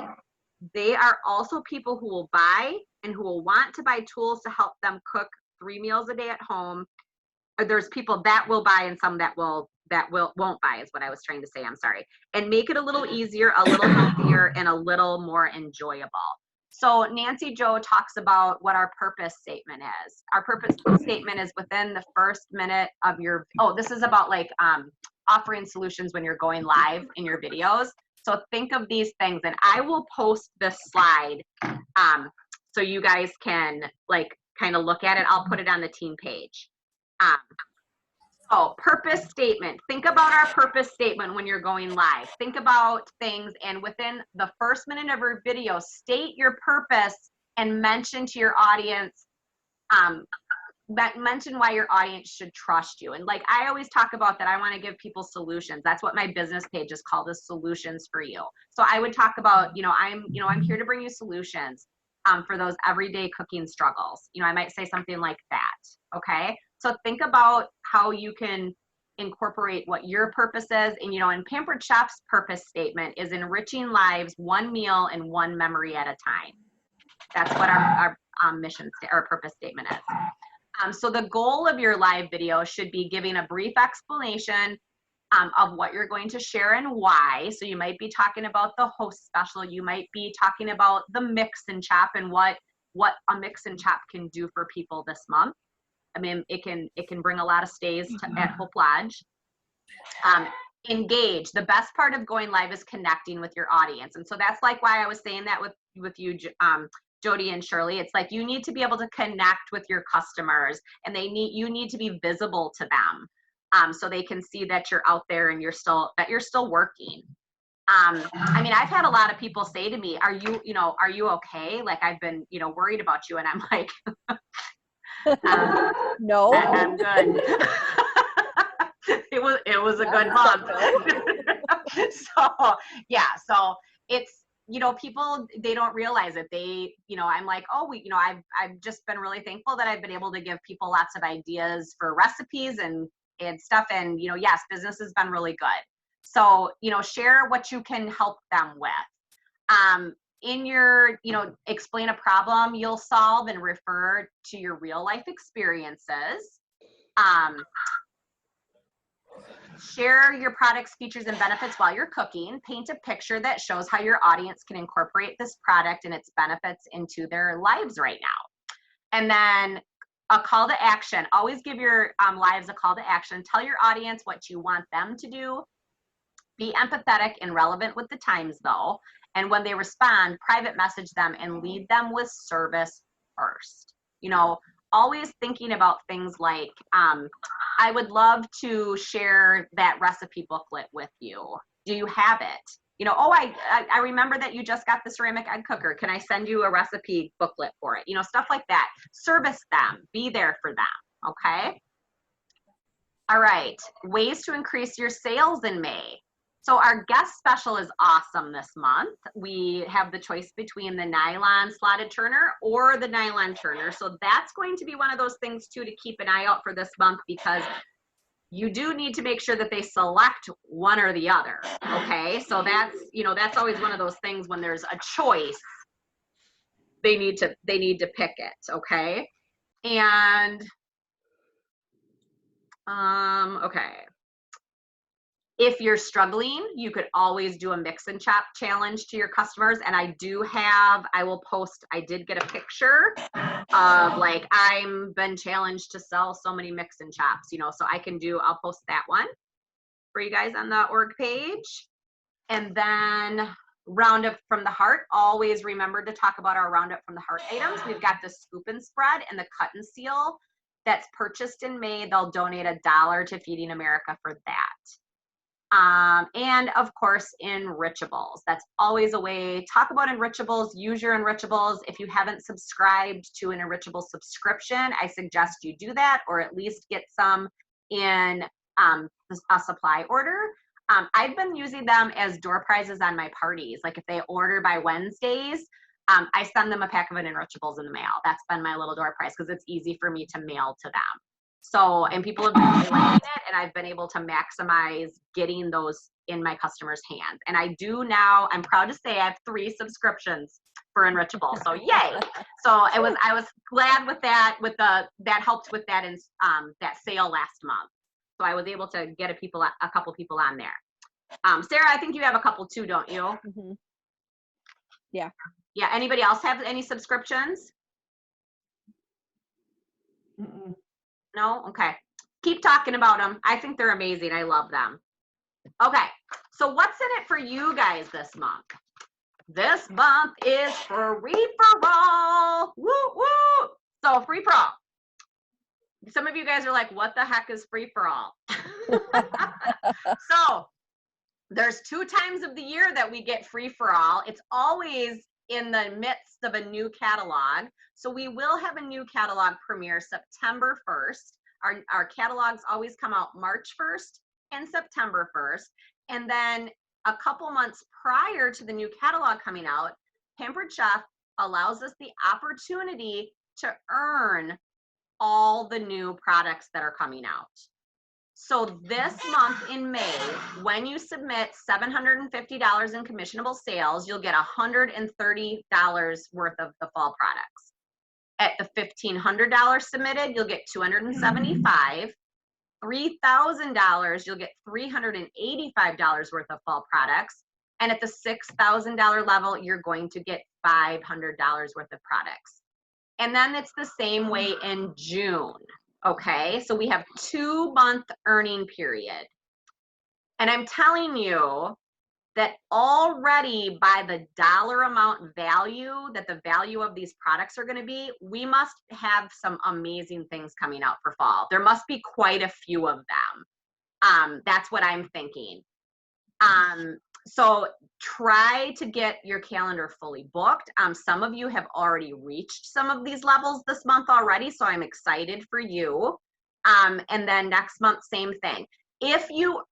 They are also people who will buy and who will want to buy tools to help them cook 3 meals a day at home. There's people that will buy and some that won't buy is what I was trying to say. I'm sorry. And make it a little easier, a little healthier, and a little more enjoyable. So Nancy Jo talks about what our purpose statement is. Our purpose statement is within the first minute of your, this is about like offering solutions when you're going live in your videos. So think of these things, and I will post this slide so you guys can like kind of look at it. I'll put it on the team page. Purpose statement. Think about our purpose statement when you're going live. Think about things, and within the first minute of your video, state your purpose and mention to your audience, mention why your audience should trust you. And like I always talk about that, I want to give people solutions. That's what my business page is called, is solutions for you. So I would talk about, I'm here to bring you solutions for those everyday cooking struggles. I might say something like that. Okay. So think about how you can incorporate what your purpose is. And, Pampered Chef's purpose statement is enriching lives 1 meal and 1 memory at a time. That's what our mission or purpose statement is. So the goal of your live video should be giving a brief explanation of what you're going to share and why. So you might be talking about the host special. You might be talking about the mix and chop and what a mix and chop can do for people this month. I mean, it can bring a lot of stays at Hope Lodge. Engage. The best part of going live is connecting with your audience. And so that's like why I was saying that with you, Jody and Shirley. It's like you need to be able to connect with your customers, and you need to be visible to them, so they can see that you're out there and you're still working. I mean, I've had a lot of people say to me, are you okay? Like, I've been, worried about you. And I'm like, no, I'm good. It was a good month. So it's, people, they don't realize it. I'm like, I've just been really thankful that I've been able to give people lots of ideas for recipes and stuff. And, yes, business has been really good. So, share what you can help them with. In your, explain a problem you'll solve and refer to your real life experiences. Share your products, features, and benefits while you're cooking. Paint a picture that shows how your audience can incorporate this product and its benefits into their lives right now. And then a call to action. Always give your lives a call to action. Tell your audience what you want them to do. Be empathetic and relevant with the times, though. And when they respond, private message them and lead them with service first. Always thinking about things like, I would love to share that recipe booklet with you. Do you have it? I remember that you just got the ceramic egg cooker. Can I send you a recipe booklet for it? Stuff like that. Service them. Be there for them. Okay? All right. Ways to increase your sales in May. So our guest special is awesome this month. We have the choice between the nylon slotted turner or the nylon turner. So that's going to be one of those things too to keep an eye out for this month, because you do need to make sure that they select one or the other. Okay. So that's always one of those things when there's a choice, they need to pick it. Okay. And, okay. If you're struggling, you could always do a mix and chop challenge to your customers. And I did get a picture of like, I'm been challenged to sell so many mix and chops, so I'll post that one for you guys on the org page. And then Roundup from the Heart. Always remember to talk about our Roundup from the Heart items. We've got the scoop and spread and the cut and seal that's purchased in May. They'll donate $1 to Feeding America for that. And of course, enrichables. That's always a way. Talk about enrichables, use your enrichables. If you haven't subscribed to an enrichable subscription, I suggest you do that, or at least get some in a supply order. I've been using them as door prizes on my parties. Like if they order by Wednesdays, I send them a pack of enrichables in the mail. That's been my little door prize because it's easy for me to mail to them. So, and people have been really liking it, and I've been able to maximize getting those in my customers' hands. And I do now, I'm proud to say I have 3 subscriptions for enrichable. So yay. So I was glad with that, that helped with that in that sale last month. So I was able to get a couple people on there. Sarah, I think you have a couple too, don't you? Mm-hmm. Yeah. Yeah. Anybody else have any subscriptions? Mm-mm. No? Okay. Keep talking about them. I think they're amazing. I love them. Okay. So what's in it for you guys this month? This month is free for all. Woo woo. So free for all. Some of you guys are like, what the heck is free for all? So there's 2 times of the year that we get free for all. It's always in the midst of a new catalog. So we will have a new catalog premiere September 1st. Our catalogs always come out March 1st and September 1st. And then a couple months prior to the new catalog coming out, Pampered Chef allows us the opportunity to earn all the new products that are coming out. So this month in May, when you submit $750 in commissionable sales, you'll get $130 worth of the fall products. At the $1,500 submitted, you'll get $275. $3,000, you'll get $385 worth of fall products. And at the $6,000 level, you're going to get $500 worth of products. And then it's the same way in June. Okay, so we have 2-month earning period. And I'm telling you that already by the dollar amount value, that the value of these products are going to be, we must have some amazing things coming out for fall. There must be quite a few of them. That's what I'm thinking. So try to get your calendar fully booked. Some of you have already reached some of these levels this month already, so I'm excited for you. And then next month, same thing. If you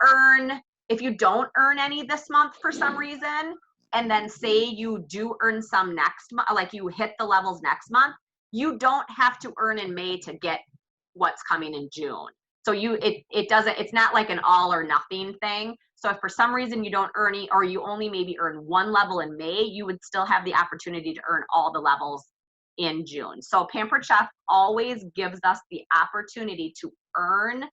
don't earn any this month for some reason, and then say you do earn some next month, like you hit the levels next month, you don't have to earn in May to get what's coming in June. So it's not like an all or nothing thing. So if for some reason you don't earn or you only maybe earn 1 level in May, you would still have the opportunity to earn all the levels in June. So Pampered Chef always gives us the opportunity to earn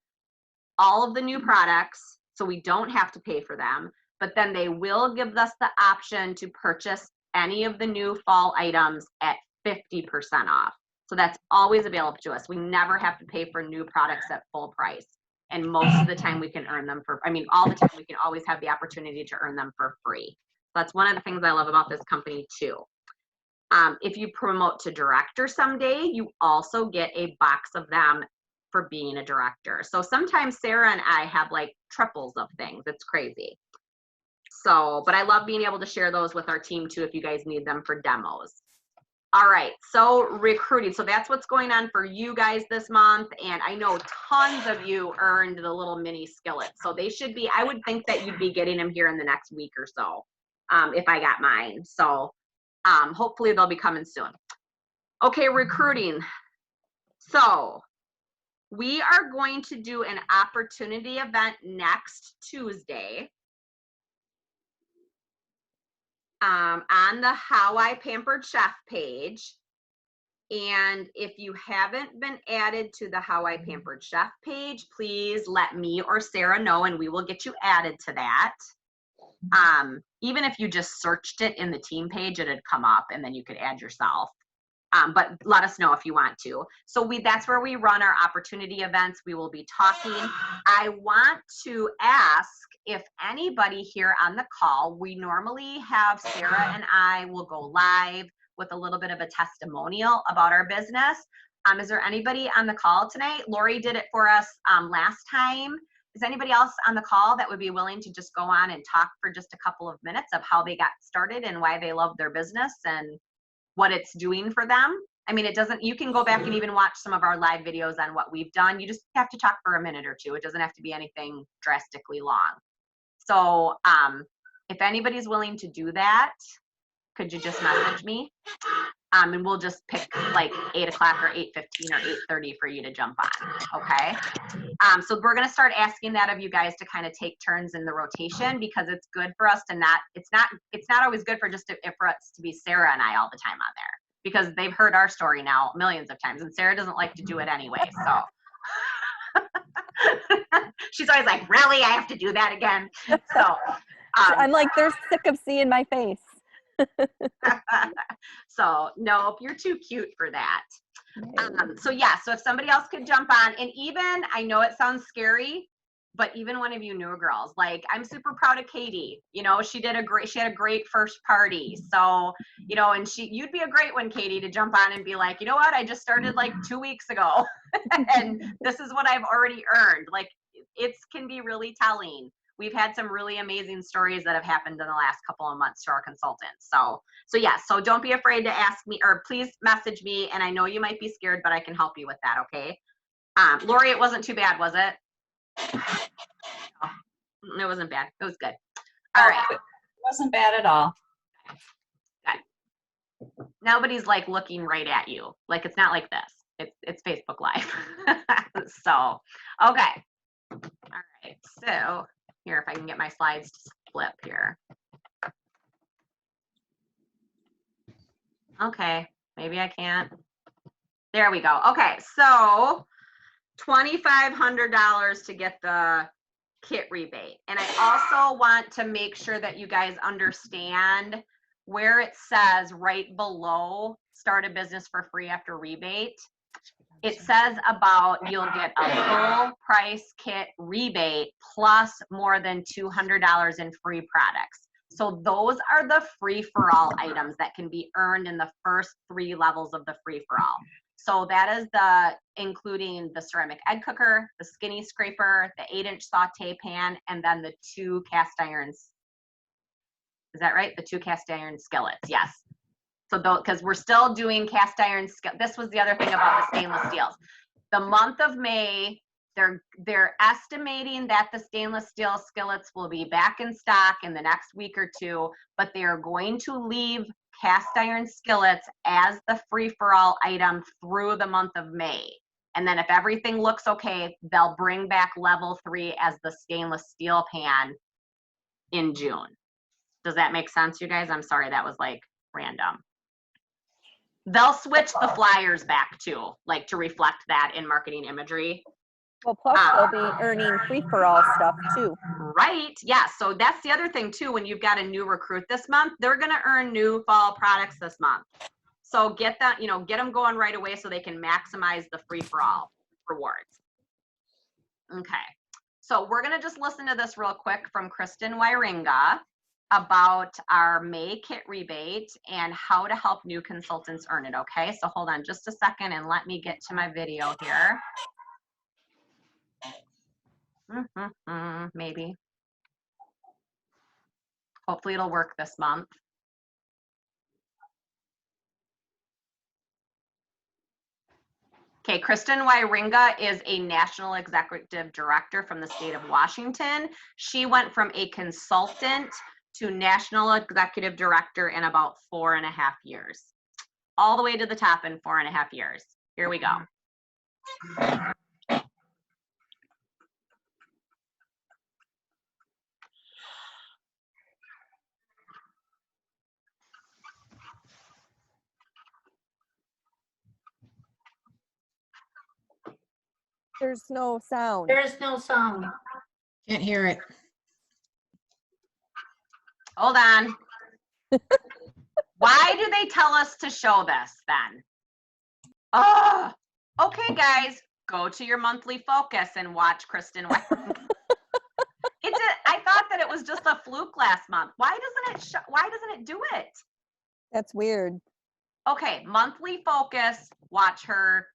all of the new products, so we don't have to pay for them, but then they will give us the option to purchase any of the new fall items at 50% off. So that's always available to us. We never have to pay for new products at full price. And most of the time we can earn them all the time we can always have the opportunity to earn them for free. That's one of the things I love about this company too. If you promote to director someday, you also get a box of them for being a director. So sometimes Sarah and I have like triples of things. It's crazy. So, but I love being able to share those with our team too if you guys need them for demos. All right, so recruiting. So that's what's going on for you guys this month. And I know tons of you earned the little mini skillets. So they should be, I would think that you'd be getting them here in the next week or so if I got mine. So hopefully they'll be coming soon. Okay, recruiting. So we are going to do an opportunity event next Tuesday on the How I Pampered Chef page. And if you haven't been added to the How I Pampered Chef page, please let me or Sarah know and we will get you added to that. Even if you just searched it in the team page, it'd come up and then you could add yourself. But let us know if you want to. So that's where we run our opportunity events. We will be talking. I want to ask if anybody here on the call, we normally have Sarah and I will go live with a little bit of a testimonial about our business. Is there anybody on the call tonight? Lori did it for us last time. is anybody else on the call that would be willing to just go on and talk for just a couple of minutes of how they got started and why they love their business and what it's doing for them? I mean, you can go back and even watch some of our live videos on what we've done. You just have to talk for a minute or two. It doesn't have to be anything drastically long. So if anybody's willing to do that, could you just message me? And we'll just pick like 8 o'clock or 8:15 or 8:30 for you to jump on, okay? So we're gonna start asking that of you guys to kind of take turns in the rotation, because it's good for us to it's not always good for for us to be Sarah and I all the time on there, because they've heard our story now millions of times, and Sarah doesn't like to do it anyway, so. She's always like, really? I have to do that again? So. I'm like, they're sick of seeing my face. So nope, you're too cute for that. So yeah, so if somebody else could jump on, and even, I know it sounds scary, but even one of you newer girls, like, I'm super proud of Katie. You know, she had a great first party. So, you know, and you'd be a great one, Katie, to jump on and be like, you know what, I just started like 2 weeks ago and this is what I've already earned. Like, it can be really telling. We've had some really amazing stories that have happened in the last couple of months to our consultants. So yeah, so don't be afraid to ask me, or please message me. And I know you might be scared, but I can help you with that. Okay. Lori, it wasn't too bad, was it? No, it wasn't bad. It was good. All right. It wasn't bad at all. Good. Nobody's like looking right at you. Like, it's not like this. It's Facebook Live. So, okay. All right. So here, if I can get my slides to flip here. Okay, maybe I can't. There we go. Okay, so $2,500 to get the kit rebate. And I also want to make sure that you guys understand where it says right below start a business for free after rebate. It says about you'll get a full price kit rebate plus more than $200 in free products. So those are the free-for-all items that can be earned in the first 3 levels of the free-for-all. So that is including the ceramic egg cooker, the skinny scraper, the 8-inch saute pan, and then the 2 cast irons. Is that right? The 2 cast iron skillets, yes. So because we're still doing cast iron, this was the other thing about the stainless steels. The month of May, they're estimating that the stainless steel skillets will be back in stock in the next week or 2, but they are going to leave cast iron skillets as the free-for-all item through the month of May. And then if everything looks okay, they'll bring back level 3 as the stainless steel pan in June. Does that make sense, you guys? I'm sorry, that was like random. They'll switch the flyers back too, like to reflect that in marketing imagery. Well, plus they'll be earning free-for-all stuff too. Right, yeah, so that's the other thing too. When you've got a new recruit this month, they're gonna earn new fall products this month. So get that, get them going right away so they can maximize the free-for-all rewards. Okay, so we're gonna just listen to this real quick from Kristen Wyringa about our May kit rebate and how to help new consultants earn it, okay? So hold on just a second and let me get to my video here. Maybe. Hopefully it'll work this month. Okay, Kristen Wyringa is a national executive director from the state of Washington. She went from a consultant to national executive director in about 4.5 years. All the way to the top in 4.5 years. Here we go. There's no sound. There's no sound. Can't hear it. Hold on. Why do they tell us to show this then? Oh, okay, guys, go to your monthly focus and watch Kristen. I thought that it was just a fluke last month. Why doesn't it do it? That's weird. Okay, monthly focus, watch her.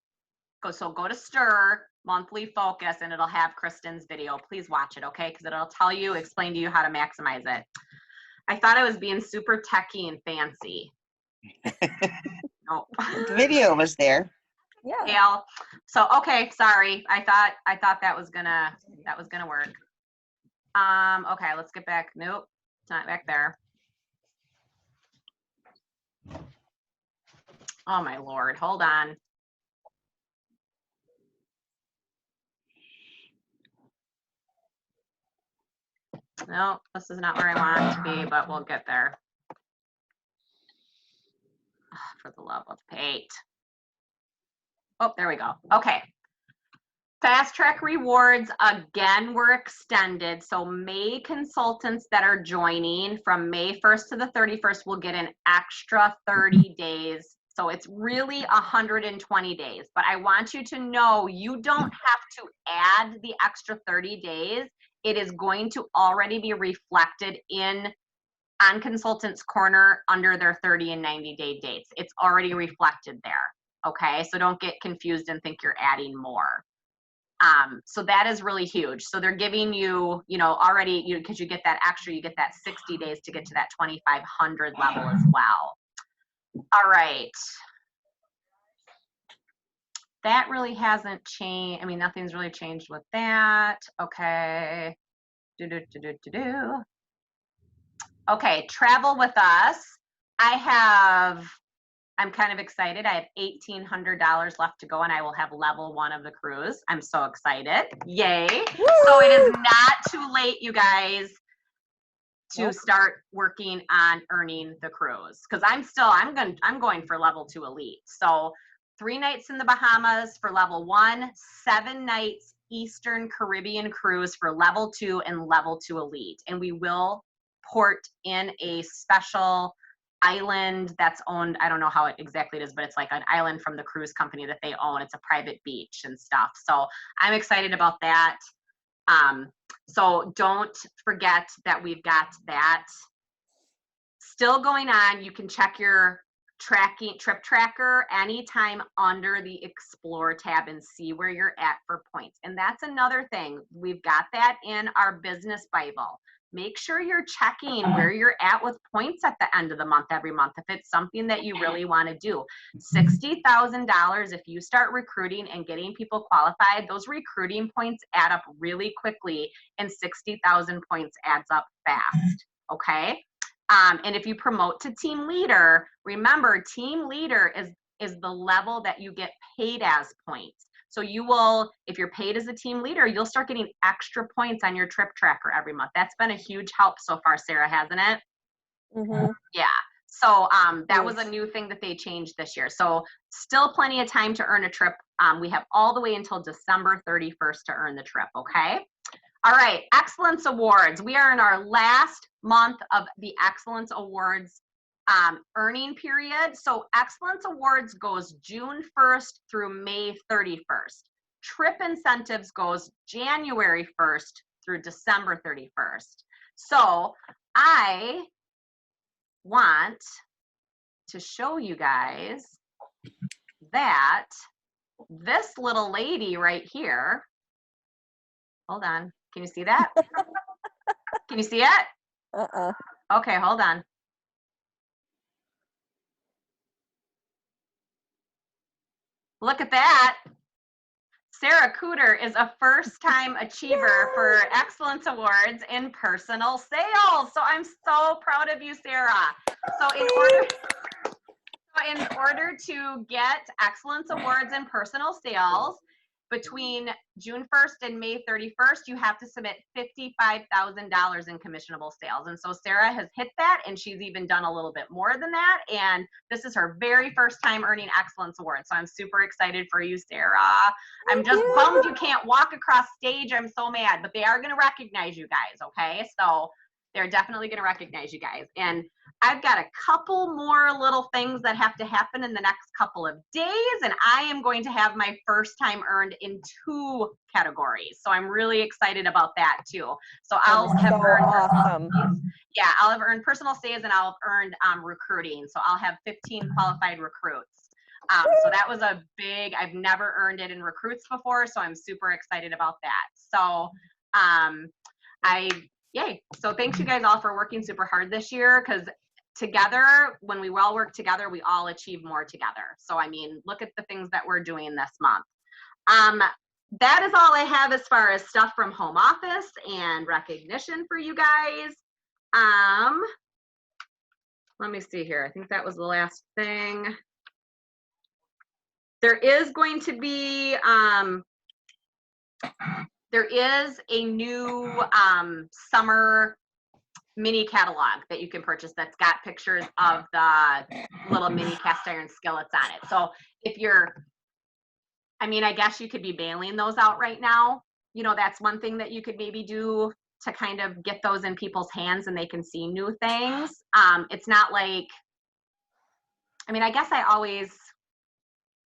Go to stir, monthly focus, and it'll have Kristen's video. Please watch it, okay? Because it'll tell you, explain to you how to maximize it. I thought I was being super techie and fancy. No. The video was there. Yeah. Fail. So okay, sorry. I thought that was gonna work. Okay, let's get back. Nope, it's not back there. Oh my Lord, hold on. No, this is not where I want it to be, but we'll get there. Oh, for the love of Pate. Oh, there we go. Okay. Fast Track rewards again were extended. So May consultants that are joining from May 1st to the 31st will get an extra 30 days. So it's really 120 days. But I want you to know you don't have to add the extra 30 days. It is going to already be reflected on Consultants Corner under their 30 and 90-day dates. It's already reflected there. Okay, so don't get confused and think you're adding more. So that is really huge. So they're giving you, already, because you get that extra, you get that 60 days to get to that 2,500 level as well. All right. That really hasn't changed. I mean, nothing's really changed with that. Okay. Okay, travel with us. I'm kind of excited. I have $1,800 left to go, and I will have level 1 of the cruise. I'm so excited. Yay. Woo! So it is not too late, you guys, to start working on earning the cruise. Because I'm going for level 2 elite. So 3 nights in the Bahamas for level 1, 7 nights Eastern Caribbean cruise for level 2 and level 2 elite. And we will port in a special island that's owned, I don't know how exactly it is, but it's like an island from the cruise company that they own. It's a private beach and stuff. So I'm excited about that. So don't forget that we've got that still going on. You can check your trip tracker anytime under the Explore tab and see where you're at for points. And that's another thing. We've got that in our business Bible. Make sure you're checking where you're at with points at the end of the month, every month, if it's something that you really want to do. $60,000, if you start recruiting and getting people qualified, those recruiting points add up really quickly, and 60,000 points adds up fast, okay? And if you promote to team leader, remember, team leader is the level that you get paid as points. So you will, if you're paid as a team leader, you'll start getting extra points on your trip tracker every month. That's been a huge help so far, Sarah, hasn't it? Mm-hmm. Yeah. So that was a new thing that they changed this year. So still plenty of time to earn a trip. We have all the way until December 31st to earn the trip, okay? All right, Excellence Awards. We are in our last month of the Excellence Awards earning period. So Excellence Awards goes June 1st through May 31st. Trip incentives goes January 1st through December 31st. So I want to show you guys that this little lady right here, hold on, can you see that? Can you see it? Uh-uh. Okay, hold on. Look at that. Sarah Cooter is a first-time achiever for Excellence Awards in personal sales. So I'm so proud of you, Sarah. So in order to get Excellence Awards in personal sales, between June 1st and May 31st, you have to submit $55,000 in commissionable sales. And so Sarah has hit that, and she's even done a little bit more than that. And this is her very first time earning Excellence Award. So I'm super excited for you, Sarah. I'm just bummed you can't walk across stage. I'm so mad, but they are going to recognize you guys, okay? So they're definitely going to recognize you guys. And I've got a couple more little things that have to happen in the next couple of days, and I am going to have my first time earned in 2 categories. So I'm really excited about that too. So I'll have earned awesome. Yeah, I'll have earned personal stays, and I'll have earned recruiting. So I'll have 15 qualified recruits. So that was a big, I've never earned it in recruits before, so I'm super excited about that. So yay. So thanks you guys all for working super hard this year, because together, when we all work together, we all achieve more together. So, I mean, look at the things that we're doing this month. That is all I have as far as stuff from home office and recognition for you guys. Let me see here. I think that was the last thing. There is going to be, there is a new summer mini catalog that you can purchase that's got pictures of the little mini cast iron skillets on it. So if you're, I mean, I guess you could be mailing those out right now. You know, that's one thing that you could maybe do to kind of get those in people's hands and they can see new things. It's not like, I mean, I guess I always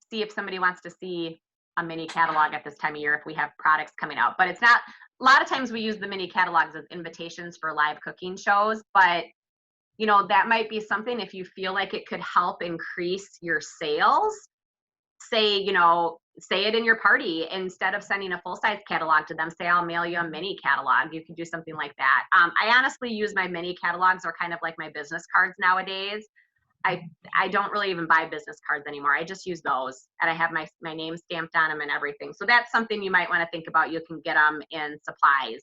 see if somebody wants to see a mini catalog at this time of year if we have products coming out, but it's not, a lot of times we use the mini catalogs as invitations for live cooking shows, but you know, that might be something if you feel like it could help increase your sales. Say, you know, say it in your party instead of sending a full-size catalog to them. Say, I'll mail you a mini catalog. You could do something like that. I honestly use my mini catalogs are kind of like my business cards nowadays. I don't really even buy business cards anymore. I just use those, and I have my name stamped on them and everything. So that's something you might want to think about. You can get them in supplies.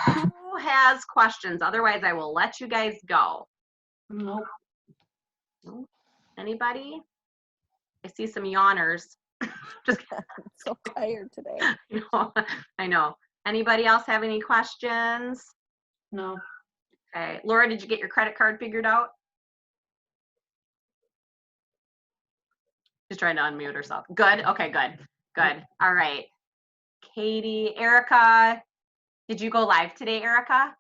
Who has questions? Otherwise, I will let you guys go. Nope. Anybody? I see some yawners. Just I'm so tired today. I know. Anybody else have any questions? No. Okay. Laura, did you get your credit card figured out? Just trying to unmute herself. Good. Okay, good. Good. All right. Katie, Erica, did you go live today, Erica?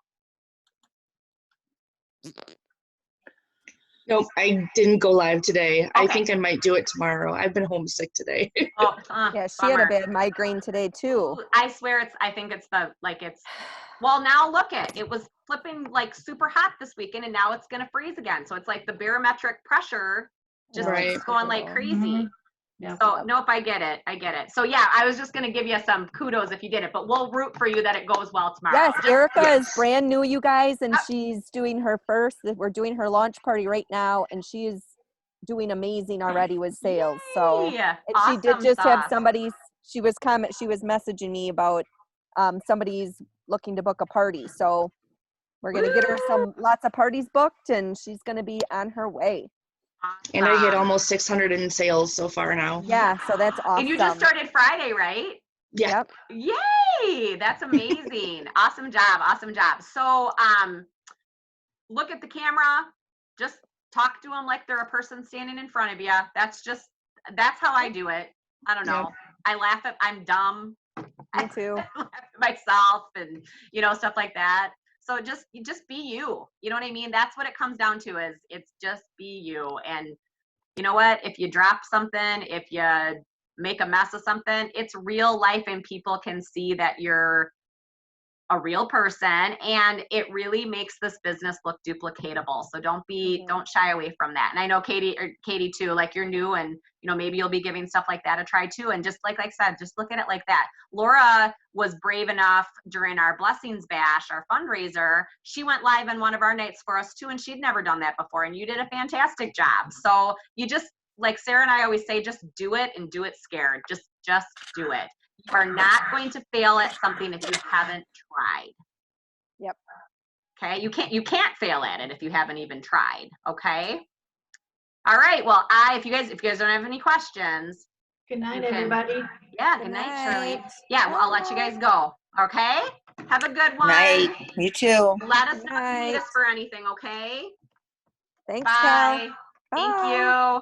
Nope, I didn't go live today. I Okay. think I might do it tomorrow. I've been homesick today. Oh, Yeah, she had a bummer. bad migraine today too. I swear I think it's well, now look it was flipping like super hot this weekend and now it's going to freeze again. So it's like the barometric pressure just Right. keeps going like crazy. Yeah. So nope, I get it. So yeah, I was just going to give you some kudos if you did it, but we'll root for you that it goes well tomorrow. Yes, Erica is Yes. brand new, you guys, and she's doing her first. We're doing her launch party right now, and she's doing amazing already with sales. So Yay! and she did Awesome just have sauce. somebody. She was messaging me about somebody's looking to book a party. So we're gonna get her lots of parties booked, and she's gonna be on her way. And I hit almost 600 in sales so far now. Yeah, so that's awesome. And you just started Friday, right? Yeah. Yep. Yay! That's amazing. Awesome job. So look at the camera, just talk to them like they're a person standing in front of you. That's how I do it. I don't know. Yep. I laugh at, I'm dumb. Me too. I laugh at myself and, you know, stuff like that. So just be you. You know what I mean? That's what it comes down to is it's just be you. And you know what? If you drop something, if you make a mess of something, it's real life and people can see that you're a real person, and it really makes this business look duplicatable. So don't shy away from that. And I know Katie too, like you're new and you know, maybe you'll be giving stuff like that a try too. And just like I said, just look at it like that. Laura was brave enough during our Blessings Bash, our fundraiser. She went live on one of our nights for us too, and she'd never done that before. And you did a fantastic job. So you just, like Sarah and I always say, just do it and do it scared. Just do it. You are not going to fail at something if you haven't tried. Yep. Okay, you can't fail at it if you haven't even tried. Okay. All right. Well, if you guys don't have any questions. Good night, everybody. Yeah. Good night, Shirley. Yeah. Well, I'll let you guys go. Okay. Have a good one. Night. You too. Let us know if you need Night. us for anything. Okay. Thanks, Cal. Bye. Thank you.